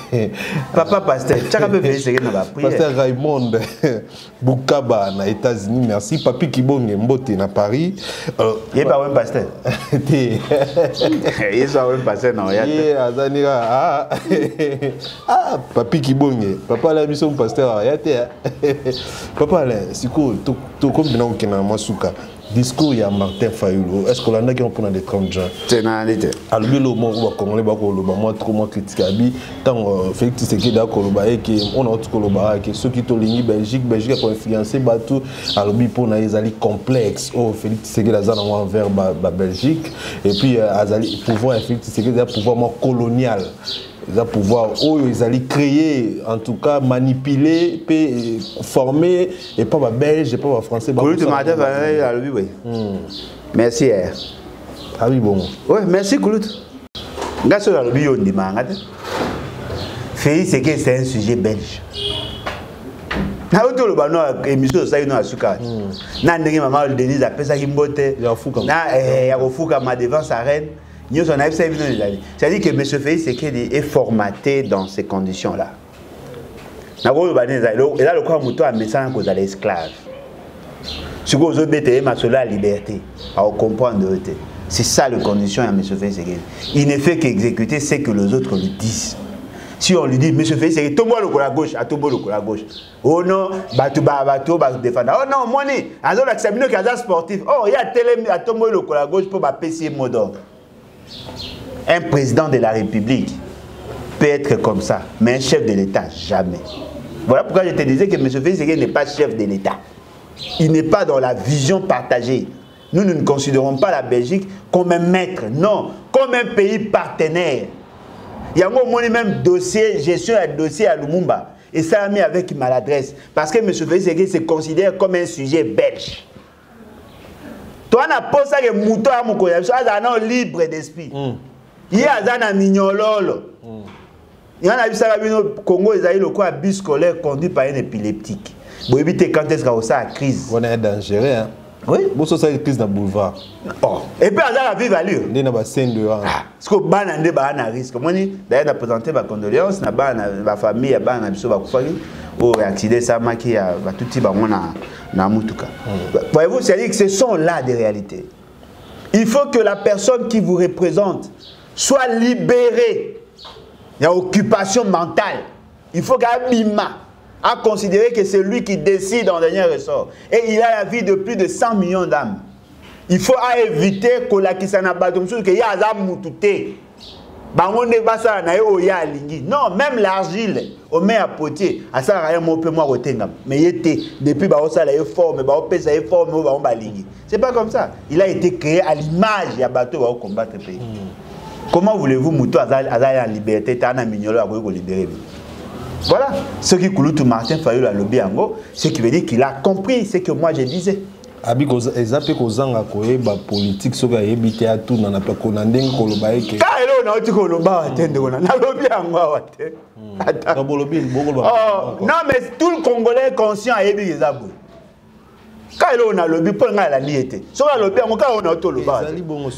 Papa Pasteur, tu as fait ce que notre prière. Pasteur Raymond Boukaba, aux États-Unis, merci. Papi Kibonge Mbote na Paris. Il n'est pas un pasteur. Il est pas un pasteur, non. Ah, Papi Kibonge. Papa la mission pasteur. Papa, c'est quoi? Tu comprends que na masuka. Discours il y a Martin Fayulu. Est-ce que l'on a qui ont pris des 30 gens? C'est n'alité. Alors le mot on va congolais ba ko loba moi trop moi critique abi tant Félix Tshisekedi da ko loba et que on a autre ko loba que ceux qui to lingi Belgique a influencé batou alors bi pour na ezali complexe oh Félix Tshisekedi da zana envers ba Belgique et puis azali pouvoir Félix Tshisekedi da pouvoir colonial. Ils ont pouvoir, ils allaient créer, en tout cas manipuler, former, et pas ma belge, et pas ma français. Merci. Ah oui, bon. Oui, merci, Koulout. Grâce à l'objet, on demande. Félix, c'est un sujet belge. Na auto le bano émission ça ino asuka. Na ndenge maman Denise appelle ça Kimbote. Na ya kofuka ma devant sa reine. C'est-à-dire que M. Félix Tshisekedi est formaté dans ces conditions-là. Et là, le corps mouton a mis ça en cause à l'esclave. Ce que vous avez la liberté, à comprendre. C'est ça la condition à M. Félix Tshisekedi. Il ne fait qu'exécuter ce que les autres lui disent. Si on lui dit, M. Félix Tshisekedi, tombe le à gauche, à tombe le à gauche. Oh non, bateau, défendre. Oh non, moi, il y a un sportif. Oh, il y a télé à tombe le à gauche pour passer mot d'ordre. Un président de la République peut être comme ça, mais un chef de l'État, jamais. Voilà pourquoi je te disais que M. Félix Tshisekedi n'est pas chef de l'État. Il n'est pas dans la vision partagée. Nous ne considérons pas la Belgique comme un maître, non, comme un pays partenaire. Il y a même dossier, gestion de dossier à Lumumba, et ça a mis avec maladresse, parce que M. Félix Tshisekedi se considère comme un sujet belge. Toi, on a posé ça que mouton à mon collègue, ça a libre d'esprit. Il y a un mignololo. Il y a un ça au Congo, ils ont eu le quoi bus scolaire conduit par un épileptique. Vous évitez quand est-ce qu'il y a une crise. On est dangereux, hein? Oui. Vous avez une crise dans le boulevard. Oh. Et puis, il y a la vive allure. Il y a une scène de rang. Parce que il y a un risque. D'ailleurs, on a présenté ma condoléance, ma famille, il y a un accident, ça m'a qui a tout petit na mutuka. Voyez-vous, c'est-à-dire que ce sont là des réalités. Il faut que la personne qui vous représente soit libérée. Il y a occupation mentale. Il faut qu'Abima a considéré que c'est lui qui décide en dernier ressort. Et il a la vie de plus de 100 millions d'âmes. Il faut éviter que la kisana batomsou que ya azam mutute. Non, même l'argile, on met à potier, à ça rien mon peu moi retengam. Mais il était depuis ça la forme, ça forme, c'est pas comme ça. Il a été créé à l'image il y a bateau va combattre le pays. Comment voulez-vous mouton en liberté, t'as un mignolo à libérer? Voilà, ce qui coule tout Martin Fayulu à lobby ango, ce qui veut dire qu'il a compris ce que moi je disais. Abi ezape kozanga koyeba politique soka yebite a tout na pe konandeng koloba eke. Ka elo na oti koloba atende kona. Na lobi angwa wate. Attends. Non mais tout le Congolais conscient a yebi ezabo. Ka elo na lobi pour nga la liete. Soka lobi angwa ka ona oto loba.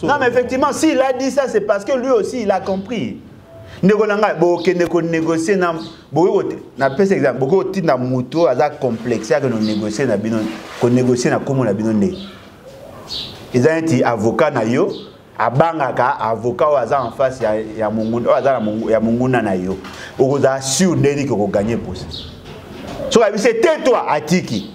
Non mais effectivement s'il a dit ça c'est parce que lui aussi il a compris. Nekolanga bokende ko négocier na bokote na pese exemple bokote na muto aza complexe ya que no négocier na bino ko négocier na komo na bino ne ezanti avocat na yo abanga ka avocat o aza en face ya mungunda o aza ya mungunda na yo okoza sûr ndeni ko gagner poste so c'est toi atiki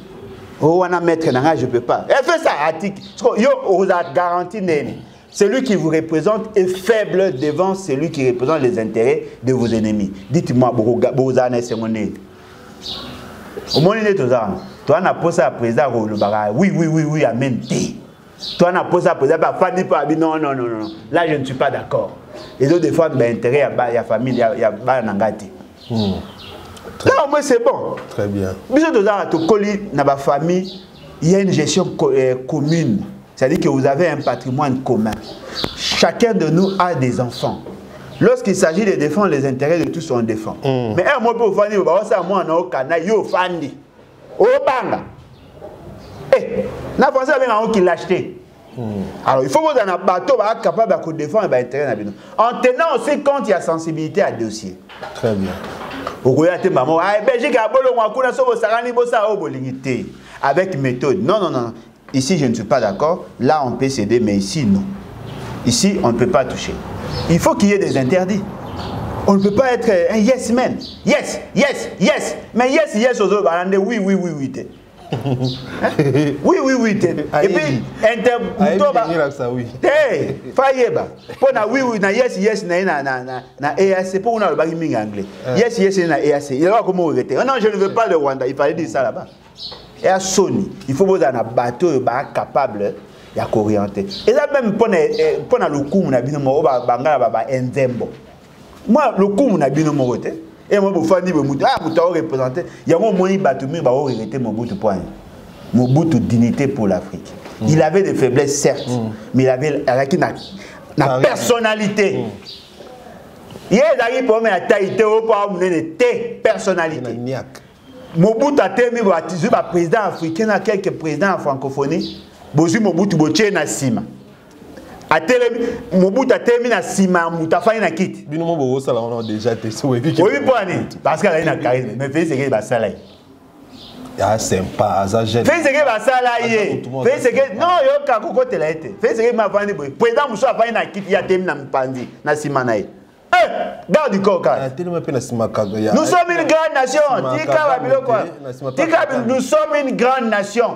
o wana maître na je peux pas et fait ça atiki yo okoza garantie ndeni. Celui qui vous représente est faible devant celui qui représente les intérêts de vos ennemis. Dites-moi, au moins, toi, on a posé à présent, oui, amen. Toi, on a posé à présent, non. Là, je ne suis pas d'accord. Les autres défendent l'intérêt, il y a famille, il y a Nangati. Là, au moins, c'est bon. Très bien. Dans ma famille, il y a une gestion commune. C'est-à-dire que vous avez un patrimoine commun. Chacun de nous a des enfants. Lorsqu'il s'agit de défendre les intérêts de tous, on défend. Mais un mot pour vous dire, moi, on a yo fandi. Oh, banga. Eh, la France a qui l'a acheté. Alors, il faut que vous ayez un bateau capable de défendre les intérêts. En tenant aussi compte, il y a sensibilité à dossier. Très bien. Avec méthode. Non. Ici, je ne suis pas d'accord. Là, on peut céder, mais ici, non. Ici, on ne peut pas toucher. Il faut qu'il y ait des interdits. On ne peut pas être un yes man. Yes. Mais yes aux autres. Oui. Oui. Et puis, pour oui, na yes, na EAC, pour le bagage anglais. Yes, na EAC. Il va comment arrêter. Non, je ne veux pas le Rwanda. Il fallait dire ça là-bas. Et à Sony, il faut que vous ayez un bateau capable de s'orienter. Et là même pour le coup, on a bien Nzembo. Moi, le coup, on a bien et moi, je suis représenté. Il y a un moment où il a Mobutu point. Mobutu dignité pour l'Afrique. Il avait des faiblesses, certes, mais il avait la personnalité. Il y a des gens qui ont une personnalité. Mobutu a été président africain à quelques présidents en francophonie. Mobutu Boche na sima. Mobutu a été na sima mutafa na kit. Bino mo ça là on a déjà testé. Oui parce qu'elle a une charisme mais fait ce que ba sala. Ah sympa ça jeune. Fait ce que ba sala yé. Fait ce que non yo ka koko tela été. Fait ce que ma fani boy. Président Moussa fa na kit ya tem na mpandi na sima na ye. Garde du coca. Nous sommes une grande nation. Nous sommes une grande nation.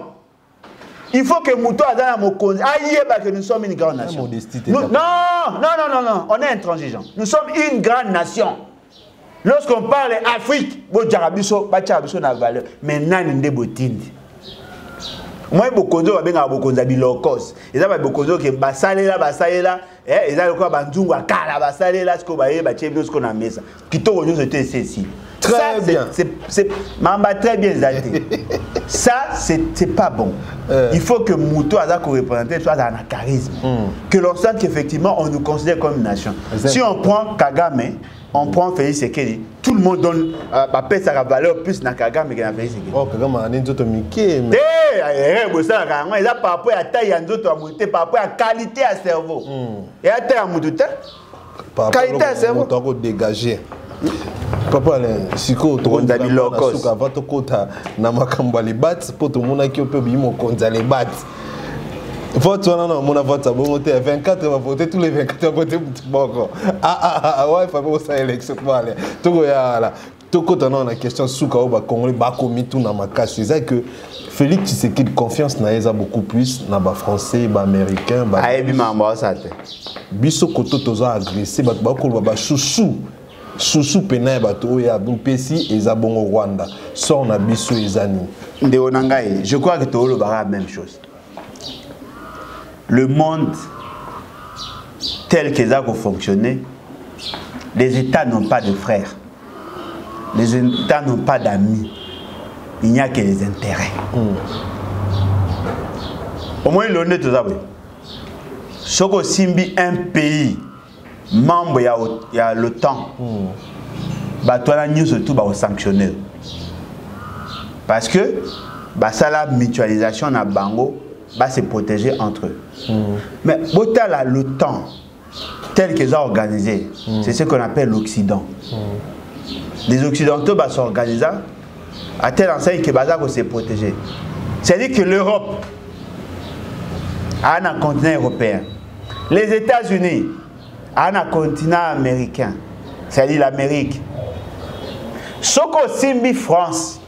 Il faut que Mouto Adana Mokonzi aïe que nous sommes une grande nation. Non. On est intransigeant. Nous sommes une grande nation. Lorsqu'on parle Afrique, mais nani botindi. Moi, Bokonzo va bien Bokonza bilokos. Et ça va Bokonzo qui basalela, et ça le quoi banzungu akala basalela, ce qu'on va y battre, ce qu'on a mis ça. Plutôt nous c'était ceci. Très bien. C'est mamba très bien zaté. Ça c'est pas bon. Il faut que Mouto Azako représenté soit dans un charisme. Que l'on sente qu'effectivement on nous considère comme une nation. Si on prend Kagame, on prend Félix Sekedi, tout le monde donne sa valeur plus na Kagame que na Félix Sekedi. Oh, Kagame a un autre Mickey. Il a par rapport à taille à d'autres monter par rapport à qualité à cerveau. Et à taille à monter. Qualité à cerveau. On dégager. Papa si ko to konza biloko suka vato kota na makambo les bats pour tout monde qui peut bimo konza les bats. Vote non mon vote bon 24 va voter tous les 24 va voter bon. Ouais faut pas ça élection pour aller. Tout ya là. Tout kota na question suka au ba congolais ba komi tout na makasi c'est que Félix Tshisekedi confiance na eza beaucoup plus na ba français ba américain ba ayebi mamba ça te. Biso koto toza agressé ba ko ba chouchou. Sous pena bato ya Bumpesi et Zabongo Rwanda. Son na biso ezani. Ndeo nangai, je crois que tu le la même chose. Le monde tel que ça fonctionner, les États n'ont pas de frères. Les États n'ont pas d'amis. Il n'y a que les intérêts. Au moins, l'on est tout ça. Soko Simbi, un pays membre, il y a l'OTAN. Toi, nous surtout sanctionner. Parce que ça, la mutualisation na bango va se protéger entre eux. Mais l'OTAN, tel qu'ils ont organisé, c'est ce qu'on appelle l'Occident. Les Occidentaux vont s'organiser à telle enseigne que Baza va se protéger. C'est-à-dire que l'Europe a un continent européen. Les États-Unis ont un continent américain. C'est-à-dire l'Amérique. Soko Simbi France,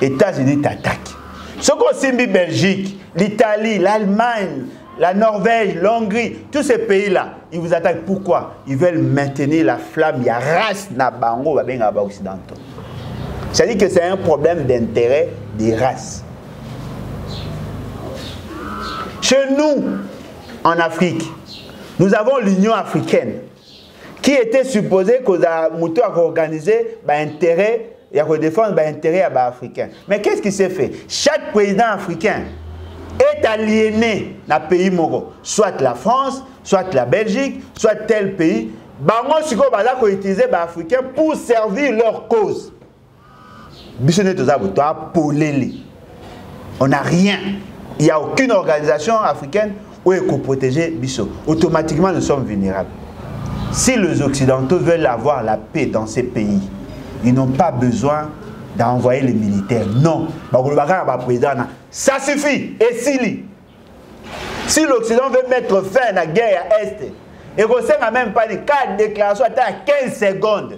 États-Unis t'attaquent. Soko Simbi Belgique, l'Italie, l'Allemagne, la Norvège, l'Hongrie, tous ces pays-là, ils vous attaquent. Pourquoi? Ils veulent maintenir la flamme. Il y a race na bango occidentaux. C'est-à-dire que c'est un problème d'intérêt des races. Chez nous, en Afrique, nous avons l'Union africaine qui était supposée organiser l'intérêt et défendre l'intérêt africain. Mais qu'est-ce qui s'est fait? Chaque président africain est aliéné dans le pays moro, soit la France, soit la Belgique, soit tel pays. Bango siko baza ko utiliser les Africains pour servir leur cause. On n'a rien. Il n'y a aucune organisation africaine où il faut protéger Bisso. Automatiquement, nous sommes vulnérables. Si les Occidentaux veulent avoir la paix dans ces pays, ils n'ont pas besoin d'envoyer les militaires. Non. Ça suffit. Et si l'Occident veut mettre fin à la guerre à Est, et qu'on ne même pas des cas de déclaration à 15 secondes,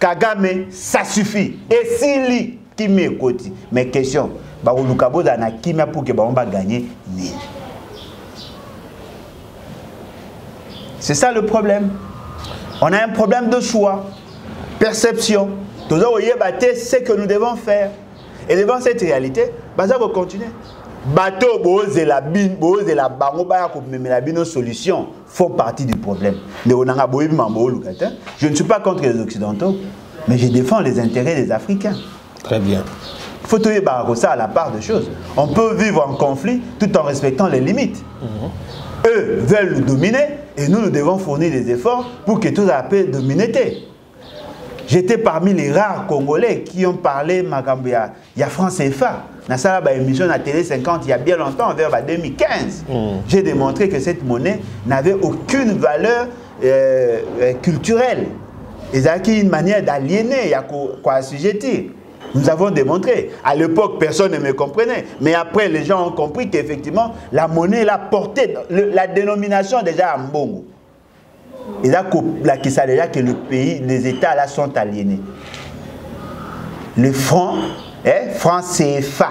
Kagame, ça suffit. Et si qui m'écoute, mes questions, pour que on va gagner. C'est ça le problème. On a un problème de choix, perception. Tout ça, c'est ce que nous devons faire. Et devant cette réalité, ça va continuer. Bateau, la solution font partie du problème. Je ne suis pas contre les Occidentaux, mais je défends les intérêts des Africains. Très bien. Il faut trouver ça à la part des choses. On peut vivre en conflit tout en respectant les limites. Eux veulent nous dominer et nous devons fournir des efforts pour que tout la paix domine. J'étais parmi les rares Congolais qui ont parlé Magambia. Il y a France CFA. Dans cette émission à Télé 50, il y a bien longtemps, vers 2015. J'ai démontré que cette monnaie n'avait aucune valeur culturelle. Et ça a une manière d'aliéner, il y a quoi assujettir. Nous avons démontré. À l'époque, personne ne me comprenait. Mais après, les gens ont compris qu'effectivement, la monnaie l'a portée, la dénomination déjà à Mbongo. Et là, ça déjà que le pays, les États là sont aliénés. Le franc, franc CFA.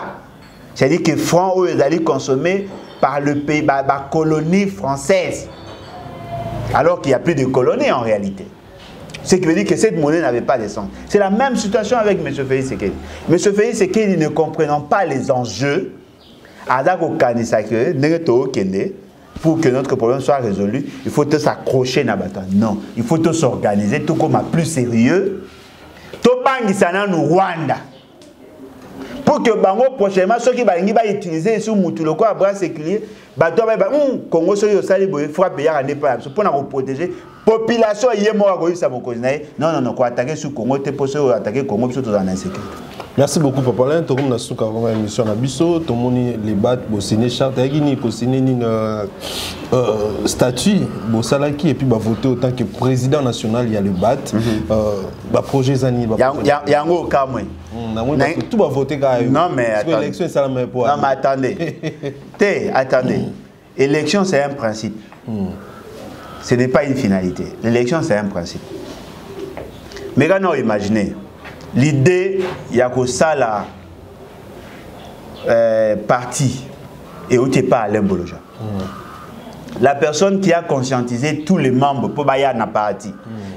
C'est-à-dire que le franc, eux, ils allaient consommer par le pays, par la colonie française. Alors qu'il n'y a plus de colonie en réalité. Ce qui veut dire que cette monnaie n'avait pas de sens. C'est la même situation avec M. Félix Tshisekedi. M. Félix Tshisekedi, ne comprenant pas les enjeux, pour que notre problème soit résolu, il faut s'accrocher à bataille. Non, il faut s'organiser tout comme plus sérieux. Tout bangisana nous Rwanda. Pour que bango prochainement ceux qui vont utiliser sur Moutuloko à bras séculier, bateau va Congo sur sali boy faut payer à indépendance pour nous protéger population yemo a goyi sa mokozinaye. Non quoi attaquer sur Congo te pour attaquer Congo sur tout en insécurité. Merci beaucoup Papa Alain. Tout le monde a su qu'avant l'émission na biso, tout le monde les bat bo signer charte et ni ko signer ni statut bo salaki et puis ba voter autant que président national il y a le bat ba projet zani ba yango kamwe. Tout va voter quand même. Non mais attendez. L'élection c'est la même pour. Non mais attendez. Élection c'est un principe. Ce n'est pas une finalité. L'élection c'est un principe. Mais quand on imagine l'idée, il y a que ça la parti et où tu n'es pas Alain Boloja. La personne qui a conscientisé tous les membres pour Baya na parti,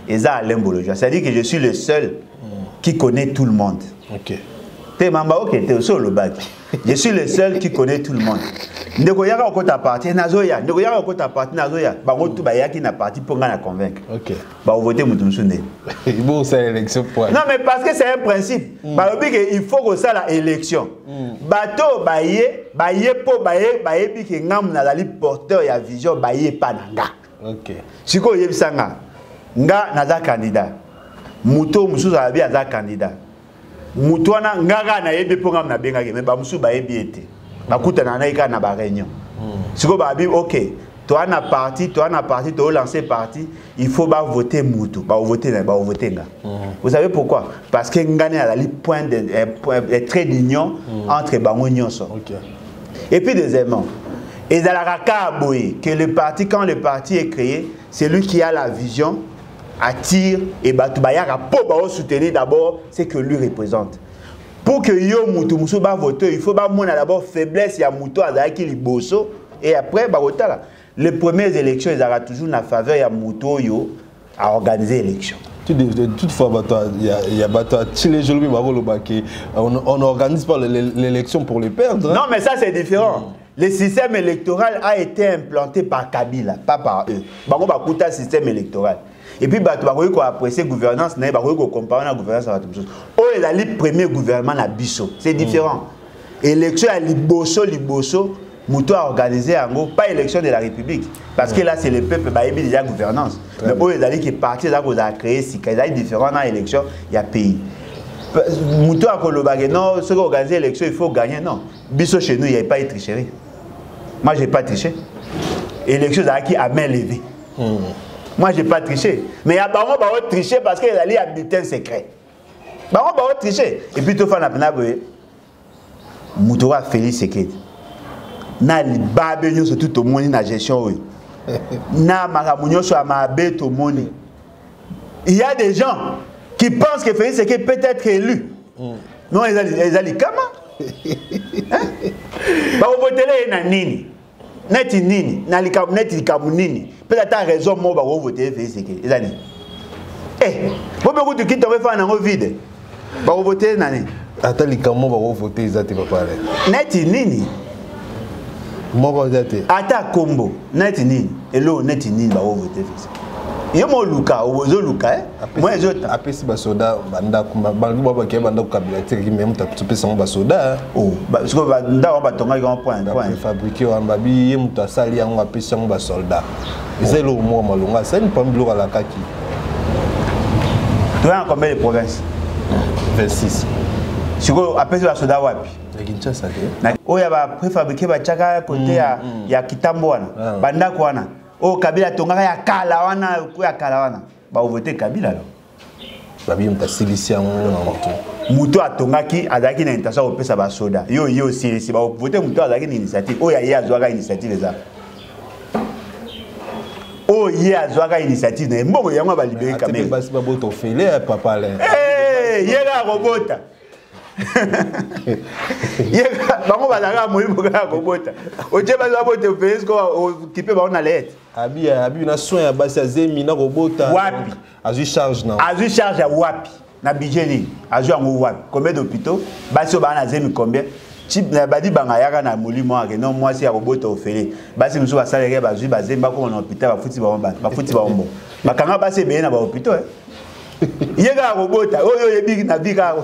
et ça Alain Boloja. C'est-à-dire que je suis le seul qui connaît tout le monde. Ok. T'es membre ok, t'es au le bac. Je suis le seul qui connaît tout le monde. Ndekoyaka okota parti nazoya, ndekoyaka okota parti nazoya. Bango tout baya qui na parti pour nga na convaincre. OK. Ba voter mutumsunde. Bon c'est l'élection pour. Non mais parce que c'est un principe. Ba obi que il faut que ça la élection. Bato baye baye po baye bi ke ngam na dali porteur ya vision baye pa nanga. OK. Siko yebisanga nga naza candidat. Muto mususu abi aza candidat. Muto wana ngaga na yebi po ngam na benga ke me ba musu baye bi ete. Bakuta na naika na ba réunion. Siko ba bi OK. Toi na parti, tu lancer parti, il faut pas voter Moutou, pas voter nga. Vous savez pourquoi? Parce que ngane a li point de trait d'union entre bango nyonso. OK. Et puis deuxièmement, et dans la que le parti, quand le parti est créé, c'est lui qui a la vision, attire et batubayaka pour soutenir d'abord ce que lui représente. Pour que yo Moutou Moussou ba voter, il faut pas mona d'abord faiblesse ya Moutou azaki liboso et après ba votala. Les premières élections, ils auront toujours la faveur ya Moutou yo à organiser l'élection. Toutefois, il y a on n'organise pas l'élection pour les perdre. Hein? Non, mais ça c'est différent. Le système électoral a été implanté par Kabila, pas par eux. Bango ba kuta système électoral. Et puis ba ko apprécier gouvernance, na ba ko comparer la gouvernance à tout chose. Oh, il a le premier gouvernement na biso. C'est différent. Élection à liboso Moutou a organisé en gros, pas élection de la République. Parce que là, c'est le peuple qui a déjà gouvernance. Mais eux, ils ont parti, ils ont créé, si ils ont différent dans l'élection, il y a pays. Moutou a dit non, ceux qui ont organisé l'élection, il faut gagner. Non. Bisso chez nous, il n'y a pas de tricherie. Moi, je n'ai pas triché. L'élection, c'est qui a main levée. Moi, je n'ai pas triché. Mais il y a pas de tricher parce qu'il y a un bulletin secret. Il y a pas de tricher. Et puis, tout le monde Moutou a Félix Sekedi. Na libabe nyoso tout le monde na gestion oui. Na maramunyo so amabe tout le monde. Il y a des gens qui pensent que Félix Sekedi peut être élu. Non, ils allaient comment? Ba voter na nini? Neti nini? Na likam neti likamunini. Peut-être raison mo ba voter Félix Sekedi. Ezali. Eh, bobe ko tu quitte on va faire na vide. Ba voter na nini? Ata likamo ba voter ezate papa. Neti nini? Ata combo net nini elo net nini ba voter fixé yo mo luka ozo luka moi ezota apesi ba soda banda kumba bango ba ke banda kabila te ki même ta tupesa ba soda oh parce que banda ba tonga ko point fabriquer wa babi ye muta sali yango apesi yango ba soldat ezelo mo malunga ça ne pas bloquer la kaki tu as combien de provinces 26 siko apesi ba soda wapi oh ya ba préfabriquer ba chaka côté ya kitambo wana banda kwana oh Kabila tongaka ya kala wana ba voter Kabila là babi mtasilisia muto atongaki azaki na intention opesa ba soda yo silisi ba voter muto azaki na initiative oh ya azwaka initiative eza oh ya azwaka initiative na mbongo yango ba libérer quand même basi ba boto fele papa là yega robota bango bazaka moyibo kaka kobota oje baza bote ofesko okipe bango na lettre abi na soin ya basi azemi na kobota wapi azu charge ya wapi na budget ni azu yango wapi combien d'hôpitaux basi ba na zemi combien type na badi banga yaka na molimo ake non moi si ya kobota ofele basi musu basalere bazui bazemi bako na hôpital bafuti ba bakanga basi be na ba hôpital yega robota oyo yebi na bika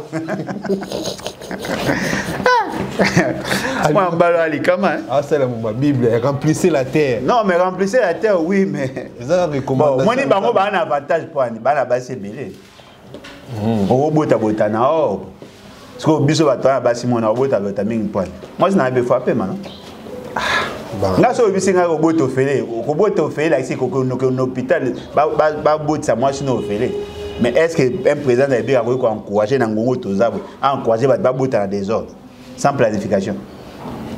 moi mbalo ali kama c'est la Bible remplissez la terre non mais remplissez la terre oui mais ça recommandation moi ni bango ba na avantage pour ani ba na basi belé robota bota na o parce que biso ba toa basi mona robota bota mingi point moi je n'avais pas fait maintenant nga so bisinga robota ofele la ici ko hôpital ba bota moi sino ofele. Mais est-ce qu'un président de la République a encouragé Nangongo Tozabo à encourager Babouta dans des ordres sans planification?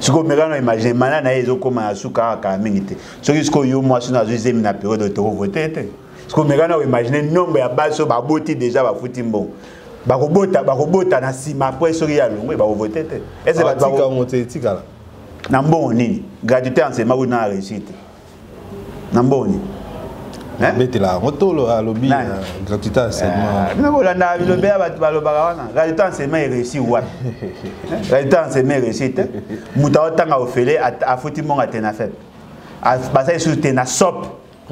Ce que nous imaginons, maintenant, ils ont commencé à souka à Kamingité. Ce que nous avons dit, c'est que la période de voter. Ce que nous imaginons, nombre de base sur Babouti déjà va foutre bon. Babouta na sima après ce qu'il y a long, va voter. Est-ce que tu as monté tika là? Nambo ni gratuité enseignement ou na réussite. Nambo ni. Bete la motolo a lobby gratuité enseignement. Na bolanda bilobe ba balobaka wana. Gratuité enseignement est réussi wapi? Gratuité enseignement réussite. Muta otanga ofele a fouti monga tena feb. A basa sous tena sop.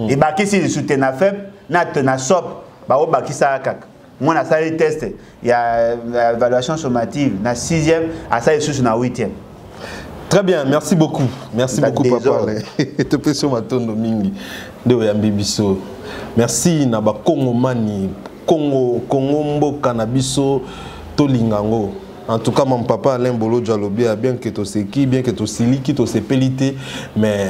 Et ba kisi sous tena feb na tena sop ba o ba kisa kaka. Moi na sali test il y a évaluation sommative na 6e à ça sous na 8e. Très bien, merci beaucoup. Merci beaucoup, papa. Tu peux sur ma tonne mingi de Oyambibiso. Merci, Naba Congo Mani, Congo Mboka Nabiso, Tolingango. En tout cas, mon papa Alain Bolo Dialobi a bien que tu sais qui, bien que tu sais qui, tu sais pelité, mais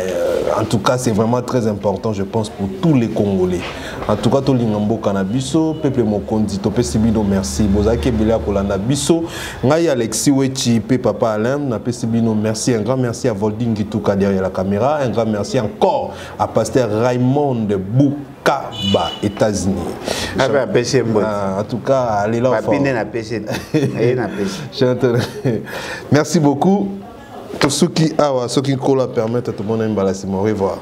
en tout cas, c'est vraiment très important, je pense, pour tous les Congolais. En tout cas, tout l'ingambo canabiso, peuple mokondi, topé sibino merci. Bozaki belia kolanda biso, ngai Alexis Wechi, papa Alain, napé sibino merci, un grand merci à Volding Gituka derrière la caméra, un grand merci encore à pasteur Raymond Boukaba, États-Unis. En tout cas, allez là. Merci beaucoup. Tous ceux qui permettent à tout le monde de au revoir.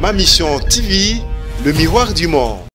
Ma mission TV, le miroir du monde.